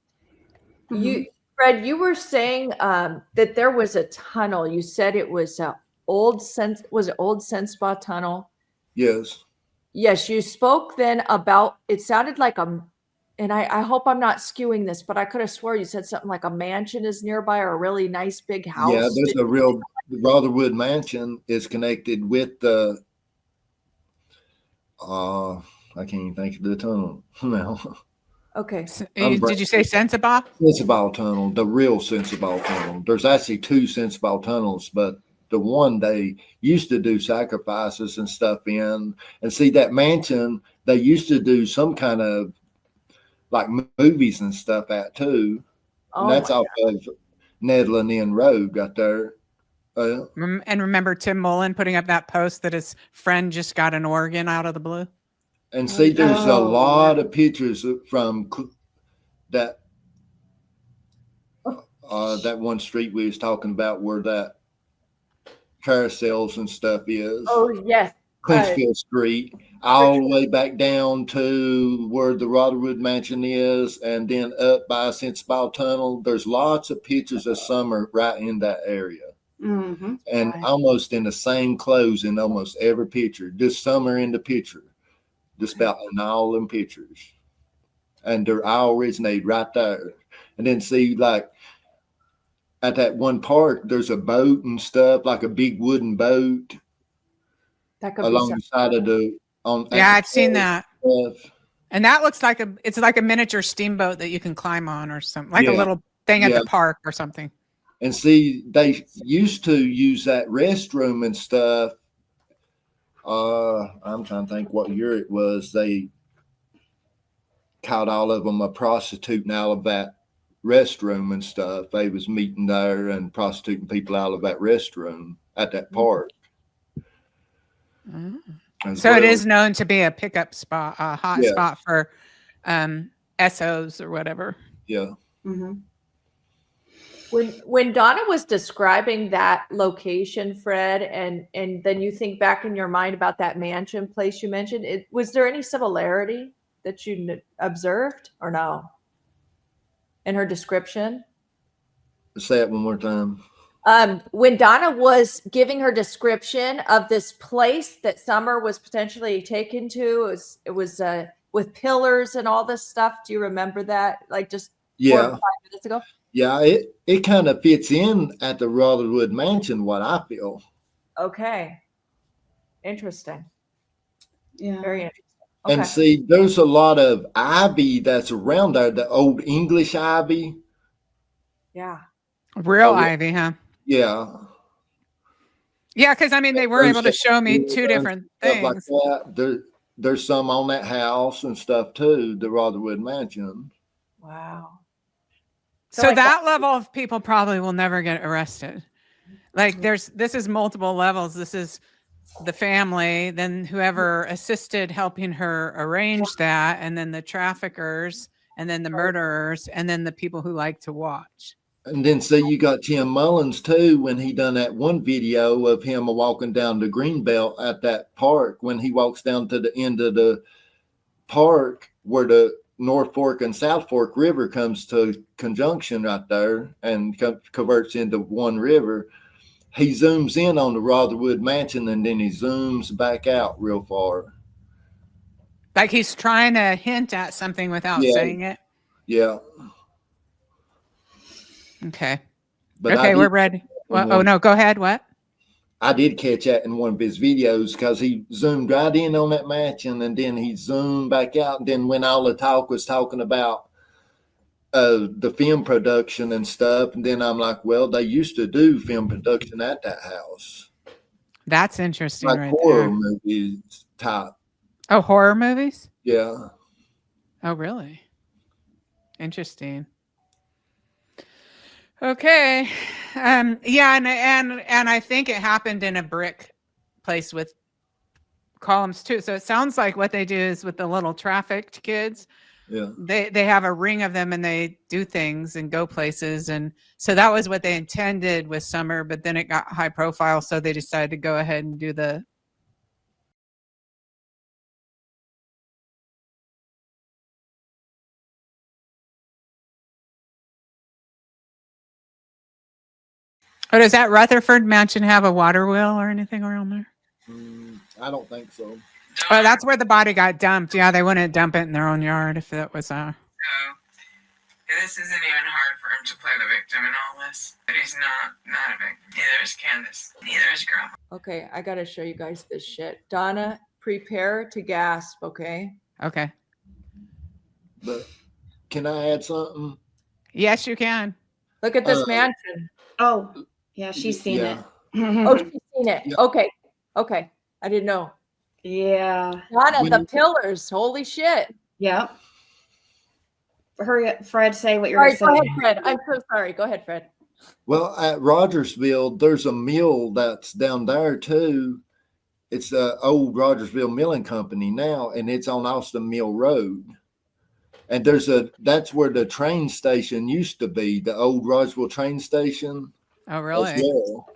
[SPEAKER 2] Mm-hmm. Fred, you were saying that there was a tunnel. You said it was old Sense-Spa tunnel?
[SPEAKER 3] Yes.
[SPEAKER 2] Yes, you spoke then about, it sounded like and I hope I'm not skewing this, but I could have swore you said something like a mansion is nearby or a really nice big house.
[SPEAKER 3] Yeah, there's a real Rotherwood mansion is connected with the I can't even think of the tunnel now.
[SPEAKER 2] Okay.
[SPEAKER 1] Did you say Sensabaugh?
[SPEAKER 3] Sensabaugh tunnel, the real Sensabaugh tunnel. There's actually two Sensabaugh tunnels, but the one they used to do sacrifices and stuff in. And see that mansion, they used to do some kind of like movies and stuff at too. And
[SPEAKER 2] Oh
[SPEAKER 3] that's
[SPEAKER 2] my
[SPEAKER 3] off of Nedlin Inn Road right there.
[SPEAKER 1] And remember Tim Mullen putting up that post that his friend just got an organ out of the blue?
[SPEAKER 3] And see, there's a
[SPEAKER 4] Oh,
[SPEAKER 3] lot of pictures from that that one street we was talking about where that carousels and stuff is.
[SPEAKER 2] Oh yes.
[SPEAKER 3] Clinchfield Street, all the way back down to where the Rotherwood Mansion is, and then up by Sensible Tunnel. There's lots of pictures of Summer right in that area.
[SPEAKER 4] Mm-hmm.
[SPEAKER 3] And
[SPEAKER 2] Right.
[SPEAKER 3] almost in the same clothes in almost every picture. Just Summer in the picture. Just about in all them pictures. And they're all originated right there. And then see, like, at that one park, there's a boat and stuff, like a big wooden boat
[SPEAKER 2] That could
[SPEAKER 3] along
[SPEAKER 2] be
[SPEAKER 3] the side of the
[SPEAKER 1] Yeah, I've seen that.
[SPEAKER 3] stuff.
[SPEAKER 1] And that looks like it's like a miniature steamboat that you can climb on or something, like a
[SPEAKER 3] Yeah.
[SPEAKER 1] little thing at
[SPEAKER 3] Yeah.
[SPEAKER 1] the park or something.
[SPEAKER 3] And see, they used to use that restroom and stuff. I'm trying to think what year it was. They caught all of them a prostitute out of that restroom and stuff. They was meeting there and prostituting people out of that restroom at that park.
[SPEAKER 1] Mm.
[SPEAKER 3] as
[SPEAKER 1] So it
[SPEAKER 3] well.
[SPEAKER 1] is known to be a pickup spot, a hot
[SPEAKER 3] Yeah.
[SPEAKER 1] spot for SOs or whatever.
[SPEAKER 3] Yeah.
[SPEAKER 4] Mm-hmm.
[SPEAKER 2] When Donna was describing that location, Fred, and then you think back in your mind about that mansion place you mentioned, was there any similarity that you observed or no in her description?
[SPEAKER 3] Say it one more time.
[SPEAKER 2] When Donna was giving her description of this place that Summer was potentially taken to, it was with pillars and all this stuff. Do you remember that? Like just 4 or
[SPEAKER 3] Yeah.
[SPEAKER 2] 5 minutes ago?
[SPEAKER 3] Yeah. It kind of fits in at the Rotherwood Mansion, what I feel.
[SPEAKER 2] Okay. Interesting.
[SPEAKER 4] Yeah.
[SPEAKER 2] Very interesting. Okay.
[SPEAKER 3] And see, there's a lot of ivy that's around there, the old English ivy.
[SPEAKER 2] Yeah.
[SPEAKER 1] Real
[SPEAKER 3] Oh, yeah.
[SPEAKER 1] ivy, huh?
[SPEAKER 3] Yeah.
[SPEAKER 1] Yeah, because I mean, they were able to show me two different
[SPEAKER 3] Stuff like
[SPEAKER 1] things.
[SPEAKER 3] that. There's some on that house and stuff too, the Rotherwood Mansion.
[SPEAKER 2] Wow.
[SPEAKER 1] So
[SPEAKER 2] like
[SPEAKER 1] that level of people probably will never get arrested. Like this is multiple levels. This is the family, then whoever assisted helping her arrange that, and then the traffickers, and then the murderers, and then the people who like to watch.
[SPEAKER 3] And then see, you got Tim Mullins too, when he done that one video of him walking down the Greenbelt at that park, when he walks down to the end of the park where the North Fork and South Fork River comes to conjunction right there and converts into one river. He zooms in on the Rotherwood Mansion and then he zooms back out real far.
[SPEAKER 1] Like he's trying to hint at something without
[SPEAKER 3] Yeah.
[SPEAKER 1] saying it.
[SPEAKER 3] Yeah.
[SPEAKER 1] Okay.
[SPEAKER 3] But
[SPEAKER 1] Okay, we're ready. Well, oh no, go ahead. What?
[SPEAKER 3] I did catch that in one of his videos because he zoomed right in on that mansion and then he zoomed back out. And then when all the talk was talking about the film production and stuff, and then I'm like, well, they used to do film production at that house.
[SPEAKER 1] That's interesting,
[SPEAKER 3] Like
[SPEAKER 1] right
[SPEAKER 3] horror
[SPEAKER 1] there.
[SPEAKER 3] movies type.
[SPEAKER 1] Oh, horror movies?
[SPEAKER 3] Yeah.
[SPEAKER 1] Oh, really? Interesting. Okay. Yeah, and I think it happened in a brick place with columns too. So it sounds like what they do is with the little trafficked kids,
[SPEAKER 3] Yeah.
[SPEAKER 1] they have a ring of them and they do things and go places. And so that was what they intended with Summer, but then it got high profile. So they decided to go ahead and do the Oh, does that Rutherford mansion have a water wheel or anything around there?
[SPEAKER 3] I don't think so.
[SPEAKER 1] Oh, that's where the body got dumped. Yeah, they wouldn't dump it in their own yard if that was
[SPEAKER 5] So, yeah, this isn't even hard for him to play the victim in all this. But he's not a victim. Neither is Candace. Neither is Grandma.
[SPEAKER 2] Okay, I gotta show you guys this shit. Donna, prepare to gasp, okay?
[SPEAKER 1] Okay.
[SPEAKER 3] But can I add something?
[SPEAKER 1] Yes, you can.
[SPEAKER 2] Look at this mansion.
[SPEAKER 4] Oh, yeah, she's seen it.
[SPEAKER 2] Oh, she's seen it.
[SPEAKER 3] Yeah.
[SPEAKER 2] Okay. Okay. I didn't know.
[SPEAKER 4] Yeah.
[SPEAKER 2] Donna,
[SPEAKER 3] When
[SPEAKER 2] the
[SPEAKER 3] you-
[SPEAKER 2] pillars. Holy shit.
[SPEAKER 4] Yep. Hurry up, Fred. Say what you're
[SPEAKER 2] All
[SPEAKER 4] going
[SPEAKER 2] right,
[SPEAKER 4] to
[SPEAKER 2] go
[SPEAKER 4] say.
[SPEAKER 2] ahead, Fred. I'm so sorry. Go ahead, Fred.
[SPEAKER 3] Well, at Rogersville, there's a mill that's down there too. It's the old Rogersville Milling Company now, and it's on Austin Mill Road. And that's where the train station used to be, the old Rogersville train station.
[SPEAKER 1] Oh,
[SPEAKER 3] As
[SPEAKER 1] really?
[SPEAKER 3] well,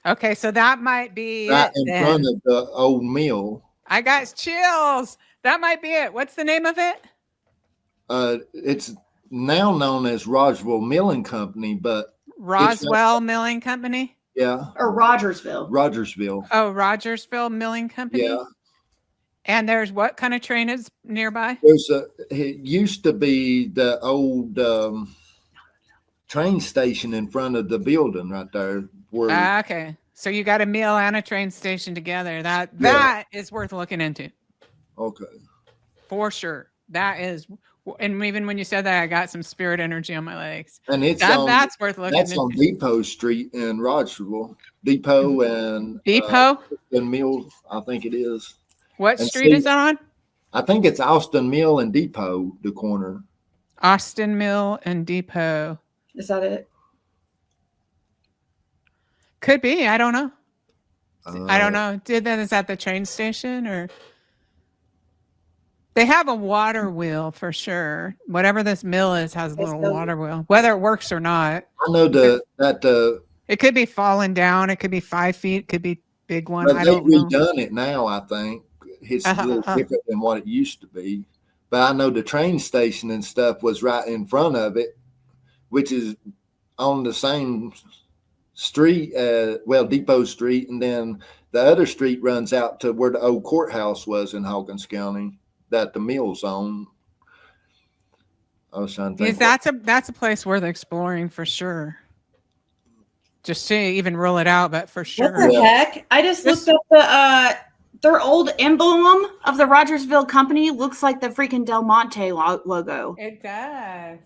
[SPEAKER 1] Okay, so that might be
[SPEAKER 3] right
[SPEAKER 1] it
[SPEAKER 3] in front
[SPEAKER 1] then.
[SPEAKER 3] of the old mill.
[SPEAKER 1] I got chills. That might be it. What's the name of it?
[SPEAKER 3] It's now known as Rogersville Milling Company, but
[SPEAKER 1] Roswell Milling Company.
[SPEAKER 3] yeah,
[SPEAKER 4] Or Rogersville.
[SPEAKER 3] Rogersville.
[SPEAKER 1] Oh, Rogersville Milling Company.
[SPEAKER 3] Yeah.
[SPEAKER 1] And there's what kind of train is nearby?
[SPEAKER 3] It used to be the old train station in front of the building right there. Where
[SPEAKER 1] Okay. So you got a mill and a train station together. That is worth looking into
[SPEAKER 3] okay,
[SPEAKER 1] for sure. That is, and even when you said that, I got some spirit energy on my legs.
[SPEAKER 3] and it's
[SPEAKER 1] That's worth looking
[SPEAKER 3] that's
[SPEAKER 1] into.
[SPEAKER 3] on Depot Street in Rogersville. Depot and
[SPEAKER 1] Depot?
[SPEAKER 3] Austin Mill, I think it is.
[SPEAKER 1] What
[SPEAKER 3] and
[SPEAKER 1] street
[SPEAKER 3] see-
[SPEAKER 1] is that on?
[SPEAKER 3] I think it's Austin Mill and Depot, the corner.
[SPEAKER 1] Austin Mill and Depot.
[SPEAKER 4] Is that it?
[SPEAKER 1] Could be. I don't know. I don't
[SPEAKER 3] Uh,
[SPEAKER 1] know. Is that the train station or? They have a water wheel for sure. Whatever this mill is has a
[SPEAKER 4] Yes,
[SPEAKER 1] little
[SPEAKER 4] so-
[SPEAKER 1] water wheel, whether it works or not.
[SPEAKER 3] I know that
[SPEAKER 1] It could be falling down. It could be 5 feet. It could be big one.
[SPEAKER 3] but
[SPEAKER 1] I
[SPEAKER 3] they've
[SPEAKER 1] don't know.
[SPEAKER 3] redone it now. I think it's a little different than what it used to be. But I know the train station and stuff was right in front of it, which is on the same street, Depot Street, and then the other street runs out to where the old courthouse was in Hawkins County that the mill's on. I was trying to think.
[SPEAKER 1] That's a place worth exploring for sure. Just to even rule it out, but for sure.
[SPEAKER 4] What the
[SPEAKER 3] Yeah.
[SPEAKER 4] heck? I just looked up their old emblem of the Rogersville company. Looks like the freaking Del Monte logo.
[SPEAKER 1] It does.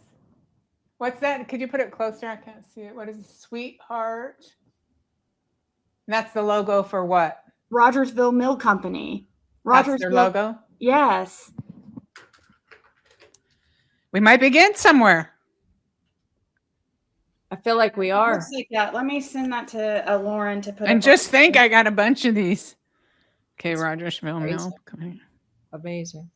[SPEAKER 1] What's that? Could you put it closer? I can't see it. What is it? Sweetheart? And that's the logo for what?
[SPEAKER 4] Rogersville Mill Company.
[SPEAKER 1] That's their
[SPEAKER 4] Rogersville.
[SPEAKER 1] logo?
[SPEAKER 4] Yes.
[SPEAKER 1] We might begin somewhere.
[SPEAKER 2] I feel like we are.
[SPEAKER 4] Looks like that. Let me send that to Lauren to put.
[SPEAKER 1] And
[SPEAKER 4] up
[SPEAKER 1] just
[SPEAKER 4] on-
[SPEAKER 1] think, I got a bunch of these. Okay, Rogersville
[SPEAKER 2] crazy.
[SPEAKER 1] Mill. Come here.
[SPEAKER 2] Amazing.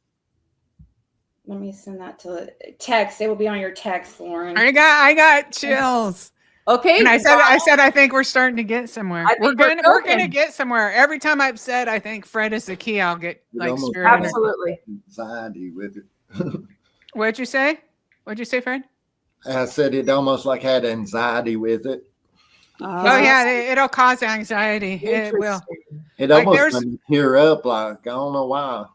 [SPEAKER 4] Let me send that to text. It will be on your text, Lauren.
[SPEAKER 1] I got chills.
[SPEAKER 2] Okay.
[SPEAKER 1] And I
[SPEAKER 2] Donna,
[SPEAKER 1] said, I think we're starting to get somewhere.
[SPEAKER 2] I
[SPEAKER 1] We're
[SPEAKER 2] think we're
[SPEAKER 1] gonna
[SPEAKER 2] cooking.
[SPEAKER 1] get somewhere. Every time I've said I think Fred is the key, I'll get
[SPEAKER 3] It
[SPEAKER 1] like
[SPEAKER 3] almost
[SPEAKER 1] spirit energy.
[SPEAKER 2] absolutely.
[SPEAKER 3] Anxiety with it.
[SPEAKER 1] What'd you say? What'd you say, Fred?
[SPEAKER 3] I said it almost like had anxiety with it.
[SPEAKER 1] Oh yeah, it'll cause anxiety. It will.
[SPEAKER 2] Interesting.
[SPEAKER 3] It
[SPEAKER 1] Like,
[SPEAKER 3] almost
[SPEAKER 1] there's-
[SPEAKER 3] made me tear up. Like I don't know why.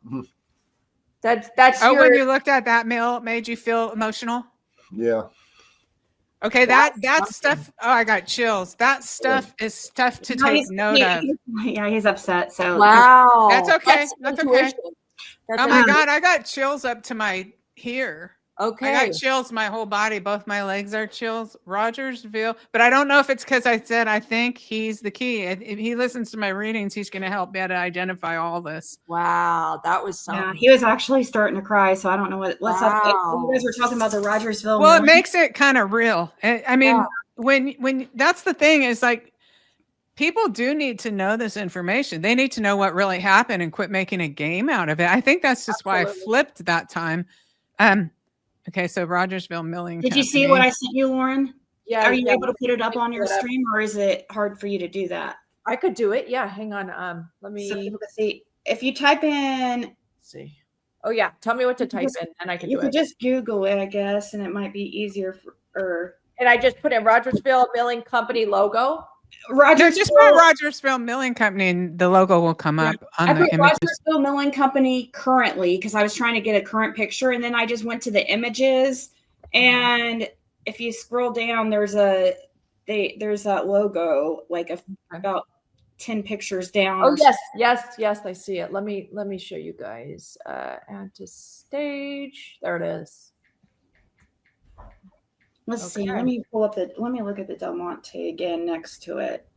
[SPEAKER 2] That's
[SPEAKER 1] Oh,
[SPEAKER 2] your,
[SPEAKER 1] when you looked at that mill, it made you feel emotional.
[SPEAKER 3] Yeah.
[SPEAKER 1] Okay,
[SPEAKER 2] That's
[SPEAKER 1] that stuff. Oh, I got chills. That stuff is stuff to
[SPEAKER 4] No,
[SPEAKER 1] take
[SPEAKER 4] he's-
[SPEAKER 1] note of.
[SPEAKER 4] Yeah, he's upset. So
[SPEAKER 2] wow.
[SPEAKER 1] That's okay. That's okay.
[SPEAKER 2] intuition. That's
[SPEAKER 1] Oh my
[SPEAKER 2] intuition.
[SPEAKER 1] god, I got chills up to my here.
[SPEAKER 2] Okay.
[SPEAKER 1] I got chills. My whole body, both my legs are chills. Rogersville, but I don't know if it's because I said I think he's the key. If he listens to my readings, he's going to help me to identify all this.
[SPEAKER 2] Wow, that was
[SPEAKER 4] yeah,
[SPEAKER 2] something.
[SPEAKER 4] he was actually starting to cry. So I don't know what's up.
[SPEAKER 2] Wow.
[SPEAKER 4] You guys were talking about the Rogersville.
[SPEAKER 1] Well, it
[SPEAKER 4] Mill.
[SPEAKER 1] makes it kind of real. I mean,
[SPEAKER 2] Yeah.
[SPEAKER 1] when that's the thing is like people do need to know this information. They need to know what really happened and quit making a game out of it. I think that's just why I
[SPEAKER 2] Absolutely.
[SPEAKER 1] flipped that time. Okay, so Rogersville Milling.
[SPEAKER 4] Did you see
[SPEAKER 1] Company.
[SPEAKER 4] what I sent you, Lauren?
[SPEAKER 2] Yeah.
[SPEAKER 4] Are you
[SPEAKER 2] yeah,
[SPEAKER 4] able to put it up on your
[SPEAKER 2] put it up.
[SPEAKER 4] stream, or is it hard for you to do that?
[SPEAKER 2] I could do it. Yeah. Hang on. Let me
[SPEAKER 4] So people can see. If you type in,
[SPEAKER 2] see. Oh yeah. Tell me what to
[SPEAKER 4] You
[SPEAKER 2] type
[SPEAKER 4] just-
[SPEAKER 2] in and I can
[SPEAKER 4] you
[SPEAKER 2] do
[SPEAKER 4] could
[SPEAKER 2] it.
[SPEAKER 4] just Google it, I guess, and it might be easier for.
[SPEAKER 2] And I just put in Rogersville Milling Company logo.
[SPEAKER 1] No,
[SPEAKER 4] Rogersville.
[SPEAKER 1] just put Rogersville Milling Company and the logo will come
[SPEAKER 4] Yeah.
[SPEAKER 1] up on
[SPEAKER 4] I
[SPEAKER 1] the
[SPEAKER 4] put
[SPEAKER 1] images.
[SPEAKER 4] Rogersville Milling Company currently because I was trying to get a current picture, and then I just went to the images, and if you scroll down, there's that logo like about 10 pictures down.
[SPEAKER 2] Oh yes. I see it. Let me show you guys. Add to stage. There it is.
[SPEAKER 4] Let's see.
[SPEAKER 2] Okay.
[SPEAKER 4] Let me look at the Del Monte again next to it.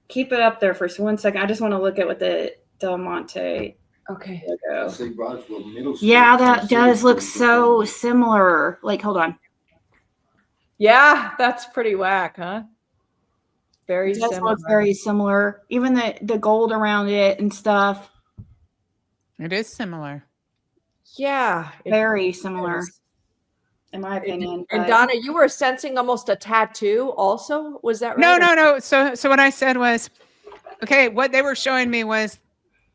[SPEAKER 4] Keep it up there for 1 second. I just want to look at what the Del Monte
[SPEAKER 2] Okay.
[SPEAKER 4] logo.
[SPEAKER 3] See Roswell Middle School.
[SPEAKER 4] Yeah, that does look so similar. Like, hold on.
[SPEAKER 2] Yeah, that's pretty whack, huh? Very
[SPEAKER 4] It does
[SPEAKER 2] similar.
[SPEAKER 4] look very similar. Even the gold around it and stuff.
[SPEAKER 1] It is similar.
[SPEAKER 2] Yeah. it
[SPEAKER 4] Very similar,
[SPEAKER 2] is.
[SPEAKER 4] in my opinion.
[SPEAKER 2] And
[SPEAKER 4] but-
[SPEAKER 2] Donna, you were sensing almost a tattoo also. Was that right?
[SPEAKER 1] No. So what I said was, okay, what they were showing me was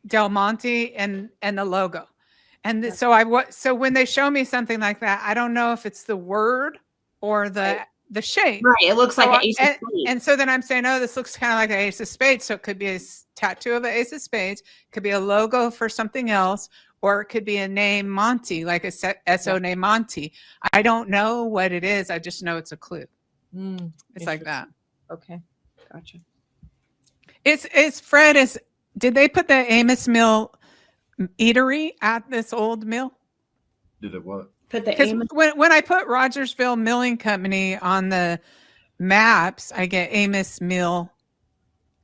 [SPEAKER 1] Del Monte and the logo. And so when they show me something like that, I don't know if it's the word or the shape.
[SPEAKER 4] Right. It looks like an ace of spades.
[SPEAKER 1] And so then I'm saying, oh, this looks kind of like an ace of spades. So it could be a tattoo of an ace of spades, could be a logo for something else, or it could be a name Monty, like a SO name Monty. I don't know what it is. I just know it's a clue. It's like that.
[SPEAKER 2] Okay. Gotcha.
[SPEAKER 1] Did they put the Amos Mill eatery at this old mill?
[SPEAKER 3] Did it what?
[SPEAKER 4] Put the
[SPEAKER 1] Because
[SPEAKER 4] Amos.
[SPEAKER 1] when I put Rogersville Milling Company on the maps, I get Amos Mill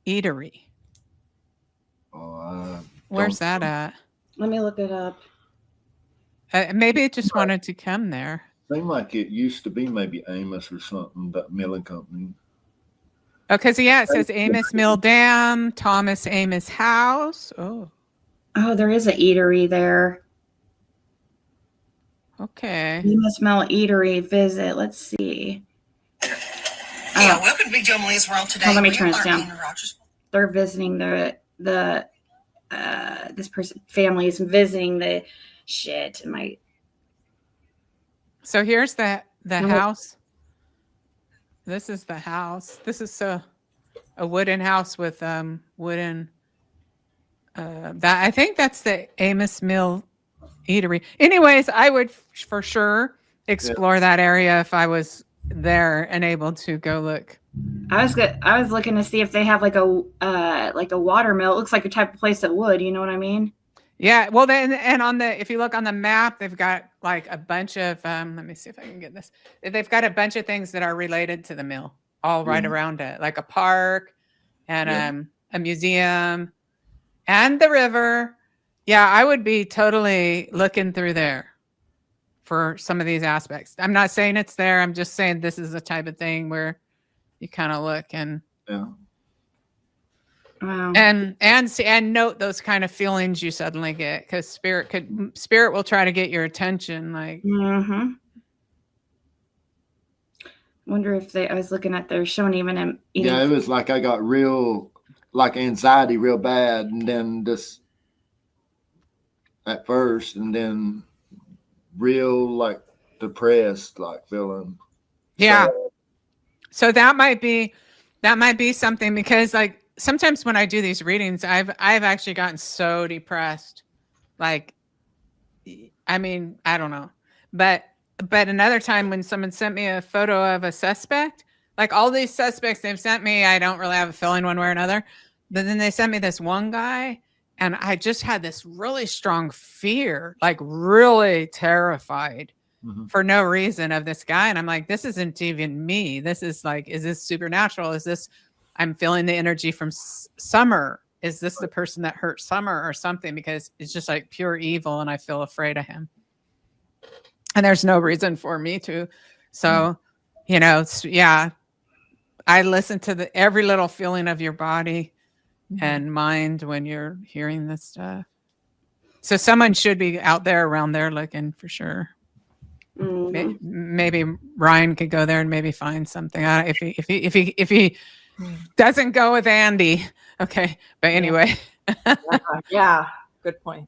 [SPEAKER 1] Eatery. Where's that at?
[SPEAKER 4] Let me look it up.
[SPEAKER 1] Maybe it just wanted to come there.
[SPEAKER 3] Seemed like it used to be maybe Amos or something, that milling company.
[SPEAKER 1] Oh, because it says Amos Mill Dam, Thomas Amos House. Oh,
[SPEAKER 4] there is an eatery there.
[SPEAKER 1] okay.
[SPEAKER 4] Amos Mill Eatery visit. Let's see.
[SPEAKER 6] Yeah, welcome to Big Joe Malia's World today.
[SPEAKER 4] Oh, let me
[SPEAKER 6] We
[SPEAKER 4] turn this
[SPEAKER 6] are
[SPEAKER 4] down.
[SPEAKER 6] in Rogersville.
[SPEAKER 4] They're visiting this family is visiting the shit.
[SPEAKER 1] So here's the
[SPEAKER 4] Mhm.
[SPEAKER 1] house. This is the house. This is a wooden house with wooden. That I think that's the Amos Mill Eatery. Anyways, I would for sure explore that area if I was there and able to go look.
[SPEAKER 4] I was looking to see if they have like a water mill. It looks like a type of place that would. You know what I mean?
[SPEAKER 1] Yeah. Well, then, and if you look on the map, they've got like a bunch of. Let me see if I can get this. They've got a bunch of things that are related to the mill, all right around it, like a park, and a museum, and the river. Yeah, I would be totally looking through there for some of these aspects. I'm not saying it's there. I'm just saying this is the type of thing where you kind of look and
[SPEAKER 4] Wow.
[SPEAKER 1] and note those kind of feelings you suddenly get, because spirit will try to get your attention. Like,
[SPEAKER 4] wonder if I was looking at they're showing even
[SPEAKER 3] Yeah, it was like I got real like anxiety real bad, and then just at first, and then real like depressed, like feeling.
[SPEAKER 1] yeah.
[SPEAKER 3] sad.
[SPEAKER 1] So that might be something, because like sometimes when I do these readings, I've actually gotten so depressed. Like, I mean, I don't know. But another time when someone sent me a photo of a suspect, like all these suspects they've sent me, I don't really have a feeling one way or another. But then they sent me this one guy, and I just had this really strong fear, like really terrified for no reason of this guy. And I'm like, this isn't even me. This is like, is this supernatural? Is this, I'm feeling the energy from Summer. Is this the person that hurt Summer or something? Because it's just like pure evil, and I feel afraid of him. And there's no reason for me to. So, yeah, I listen to every little feeling of your body and mind when you're hearing this stuff. So someone should be out there around there looking for sure. Maybe Ryan could go there and maybe find something. If he doesn't go with Andy, okay. But anyway,
[SPEAKER 2] Yeah, good point.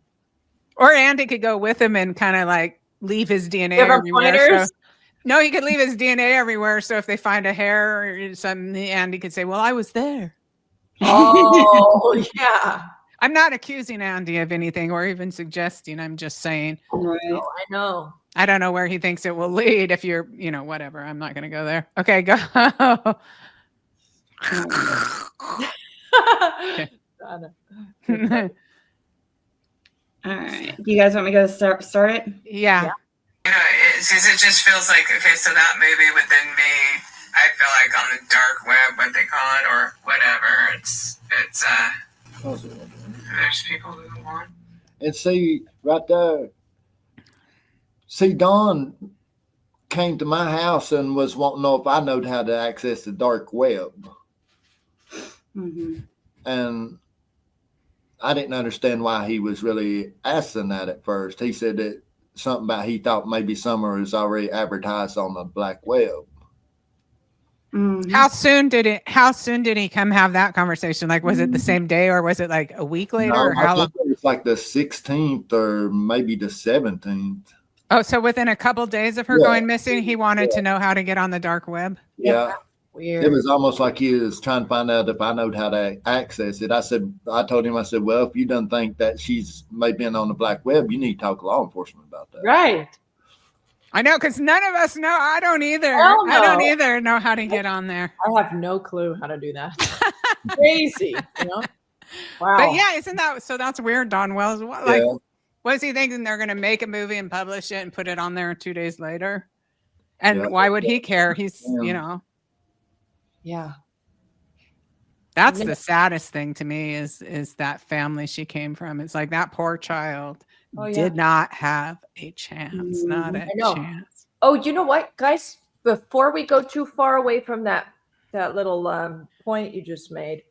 [SPEAKER 1] or Andy could go with him and kind of like leave his DNA
[SPEAKER 2] Give him
[SPEAKER 1] everywhere.
[SPEAKER 2] pointers?
[SPEAKER 1] No, he could leave his DNA everywhere. So if they find a hair or something, Andy could say, "Well, I was there."
[SPEAKER 2] Oh, yeah.
[SPEAKER 1] I'm not accusing Andy of anything or even suggesting. I'm just saying.
[SPEAKER 4] Right.
[SPEAKER 2] Oh, I know.
[SPEAKER 1] I don't know where he thinks it will lead. If you're, whatever. I'm not going to go there. Okay, go.
[SPEAKER 4] All right. Do you guys want me to go start it?
[SPEAKER 1] Yeah.
[SPEAKER 5] It just feels like, okay, so that maybe within me, I feel like on the dark web, what they call it, or whatever, it's There's people who want.
[SPEAKER 3] And see, right there, see, Dawn came to my house and was wanting to know if I knowed how to access the dark web.
[SPEAKER 4] Mm-hmm.
[SPEAKER 3] And I didn't understand why he was really asking that at first. He said that something about he thought maybe Summer was already advertised on the black web.
[SPEAKER 4] Mm-hmm.
[SPEAKER 1] How soon did he come have that conversation? Like, was it the same day or was it like a week later?
[SPEAKER 3] No,
[SPEAKER 1] Or how
[SPEAKER 3] I
[SPEAKER 1] long?
[SPEAKER 3] think it was like the 16th or maybe the 17th.
[SPEAKER 1] Oh, so within a couple days of her
[SPEAKER 3] Yeah.
[SPEAKER 1] going missing, he wanted to know how to get on the dark web.
[SPEAKER 3] Yeah.
[SPEAKER 2] Weird.
[SPEAKER 3] It was almost like he was trying to find out if I knowed how to access it. I told him, well, if you don't think that she's maybe been on the black web, you need to talk to law enforcement about that.
[SPEAKER 2] Right.
[SPEAKER 1] I know, because none of us know. I don't either.
[SPEAKER 2] Hell
[SPEAKER 1] I don't
[SPEAKER 2] no.
[SPEAKER 1] either know how to get on there.
[SPEAKER 2] I have no clue how to do that. Crazy, you know? Wow.
[SPEAKER 1] But yeah, isn't that so? That's weird. Don Wells, like,
[SPEAKER 3] Yeah.
[SPEAKER 1] was he thinking they're going to make a movie and publish it and put it on there 2 days later? And
[SPEAKER 3] Yeah.
[SPEAKER 1] why would he care? He's,
[SPEAKER 3] Yeah.
[SPEAKER 2] Yeah.
[SPEAKER 1] That's
[SPEAKER 2] Yeah.
[SPEAKER 1] the saddest thing to me is that family she came from. It's like that poor child did not have a chance. Not a
[SPEAKER 2] know.
[SPEAKER 1] chance.
[SPEAKER 2] Oh, you know what, guys? Before we go too far away from that little point you just made,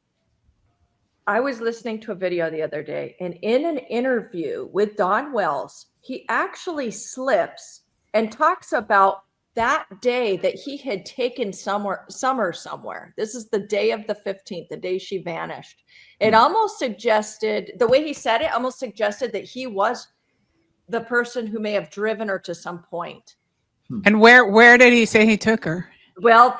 [SPEAKER 2] I was listening to a video the other day, and in an interview with Don Wells, he actually slips and talks about that day that he had taken Summer somewhere. This is the day of the 15th, the day she vanished. It almost suggested, the way he said it, almost suggested that he was the person who may have driven her to some point.
[SPEAKER 1] And where did he say he took her?
[SPEAKER 2] Well,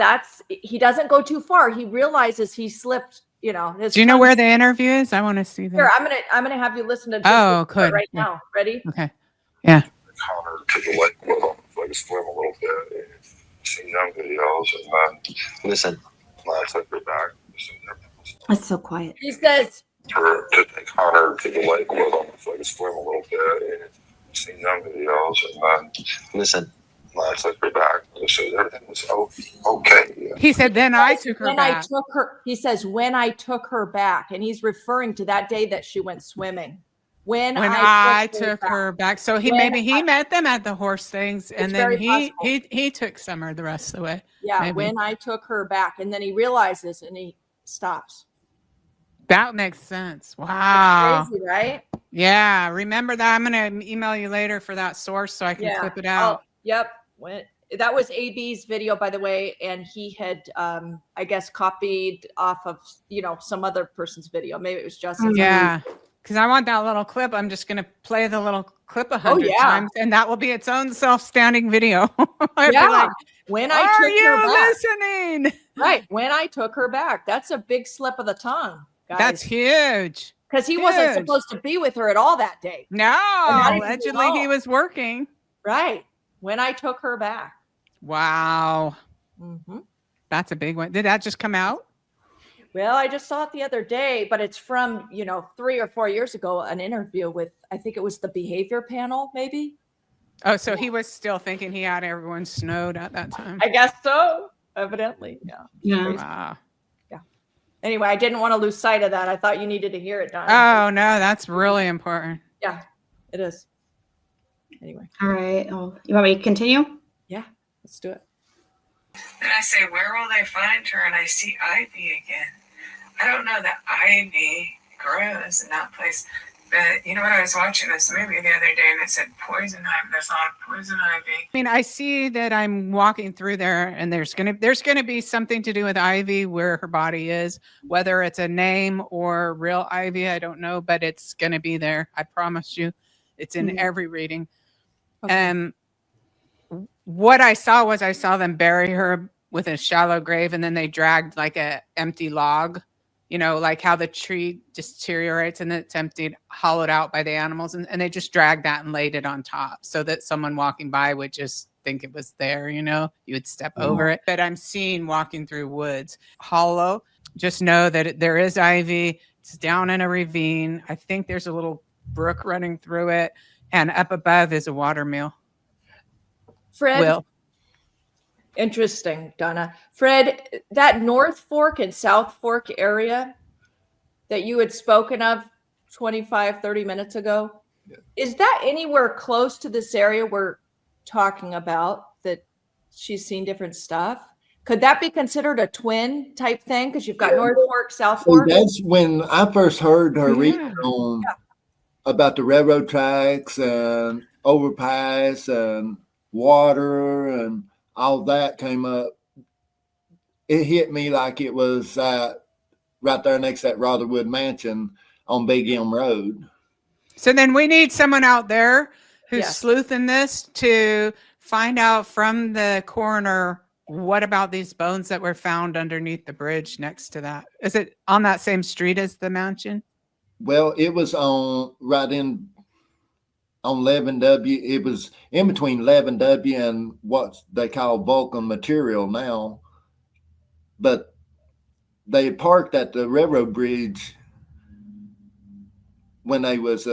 [SPEAKER 2] he doesn't go too far. He realizes he slipped, you know.
[SPEAKER 1] Do you know where the interview is? I want to see that.
[SPEAKER 2] Here, I'm gonna have you listen to
[SPEAKER 1] good.
[SPEAKER 2] right now. Ready?
[SPEAKER 1] Okay. Yeah.
[SPEAKER 7] Connor to the lake with him, like swim a little bit, and seen young videos, and then
[SPEAKER 8] Listen,
[SPEAKER 7] I took her back.
[SPEAKER 4] It's so quiet.
[SPEAKER 2] He says,
[SPEAKER 7] To take Connor to the lake with him, like swim a little bit, and seen young videos, and then
[SPEAKER 8] listen.
[SPEAKER 7] I took her back. So everything was okay.
[SPEAKER 1] He said, then I took her back.
[SPEAKER 2] he says, when I took her back, and he's referring to that day that she went swimming. When
[SPEAKER 1] I took her back. So he
[SPEAKER 2] When
[SPEAKER 1] he met them at the horse things, and then
[SPEAKER 2] very
[SPEAKER 1] he took Summer the rest of the way.
[SPEAKER 2] Yeah,
[SPEAKER 1] maybe.
[SPEAKER 2] when I took her back, and then he realizes and he stops.
[SPEAKER 1] That makes sense. Wow.
[SPEAKER 2] Crazy, right?
[SPEAKER 1] Yeah. Remember that. I'm going to email you later for that source so I can clip it out.
[SPEAKER 2] Oh, yep. That was AB's video, by the way, and he had, I guess, copied off of, some other person's video. Maybe it was Justin's.
[SPEAKER 1] Yeah. Because I want that little clip. I'm just going to play the little clip 100 times, and that will be its own self-standing video. I'd be like,
[SPEAKER 2] when I
[SPEAKER 1] are
[SPEAKER 2] took her
[SPEAKER 1] you
[SPEAKER 2] back.
[SPEAKER 1] listening?
[SPEAKER 2] Right. When I took her back. That's a big slip of the tongue, guys.
[SPEAKER 1] That's huge.
[SPEAKER 2] Because he wasn't supposed to be with her at all that day.
[SPEAKER 1] No.
[SPEAKER 2] not even
[SPEAKER 1] Allegedly,
[SPEAKER 2] alone.
[SPEAKER 1] he was working.
[SPEAKER 2] Right. When I took her back.
[SPEAKER 1] Wow.
[SPEAKER 2] Mm-hmm.
[SPEAKER 1] That's a big one. Did that just come out?
[SPEAKER 2] Well, I just saw it the other day, but it's from, 3 or 4 years ago, an interview with, I think it was the behavior panel, maybe.
[SPEAKER 1] Oh, so he was still thinking he had everyone snowed at that time.
[SPEAKER 2] I guess so. Evidently. Yeah.
[SPEAKER 4] Yeah.
[SPEAKER 1] Wow.
[SPEAKER 2] Anyway, I didn't want to lose sight of that. I thought you needed to hear it, Donna.
[SPEAKER 1] Oh, no, that's really important.
[SPEAKER 2] Yeah, it is. Anyway.
[SPEAKER 4] All right. Oh, you want me to continue?
[SPEAKER 2] Yeah, let's do it.
[SPEAKER 5] Then I say, where will they find her? And I see ivy again. I don't know that ivy grows in that place. But when I was watching this movie the other day and it said poison ivy, there's a lot of poison ivy.
[SPEAKER 1] I mean, I see that I'm walking through there and there's gonna be something to do with ivy where her body is, whether it's a name or real ivy, I don't know, but it's gonna be there. I promise you. It's in every reading.
[SPEAKER 2] Okay.
[SPEAKER 1] What I saw them bury her with a shallow grave, and then they dragged like a empty log, like how the tree deteriorates and it's emptied, hollowed out by the animals. And they just dragged that and laid it on top so that someone walking by would just think it was there, you would step over it. But I'm seeing walking through woods, hollow. Just know that there is ivy. It's down in a ravine. I think there's a little brook running through it. And up above is a watermill.
[SPEAKER 2] Fred, interesting, Donna. Fred, that North Fork and South Fork area, that you had spoken of 25, 30 minutes ago, is that anywhere close to this area we're talking about that she's seen different stuff? Could that be considered a twin type thing? Because you've got North Fork, South
[SPEAKER 3] See,
[SPEAKER 2] Fork.
[SPEAKER 3] that's when I first heard her read
[SPEAKER 1] Yeah.
[SPEAKER 3] on about the railroad tracks and overpass and water and all that came up. It hit me like it was right there next to that Rotherwood mansion on Big Elm Road.
[SPEAKER 1] So then we need someone out there who's
[SPEAKER 2] Yes.
[SPEAKER 1] sleuthing this to find out from the coroner what about these bones that were found underneath the bridge next to that. Is it on that same street as the mansion?
[SPEAKER 3] Well, it was on 11W. It was in between 11W and what they call Vulcan material now. But they parked at the railroad bridge when they was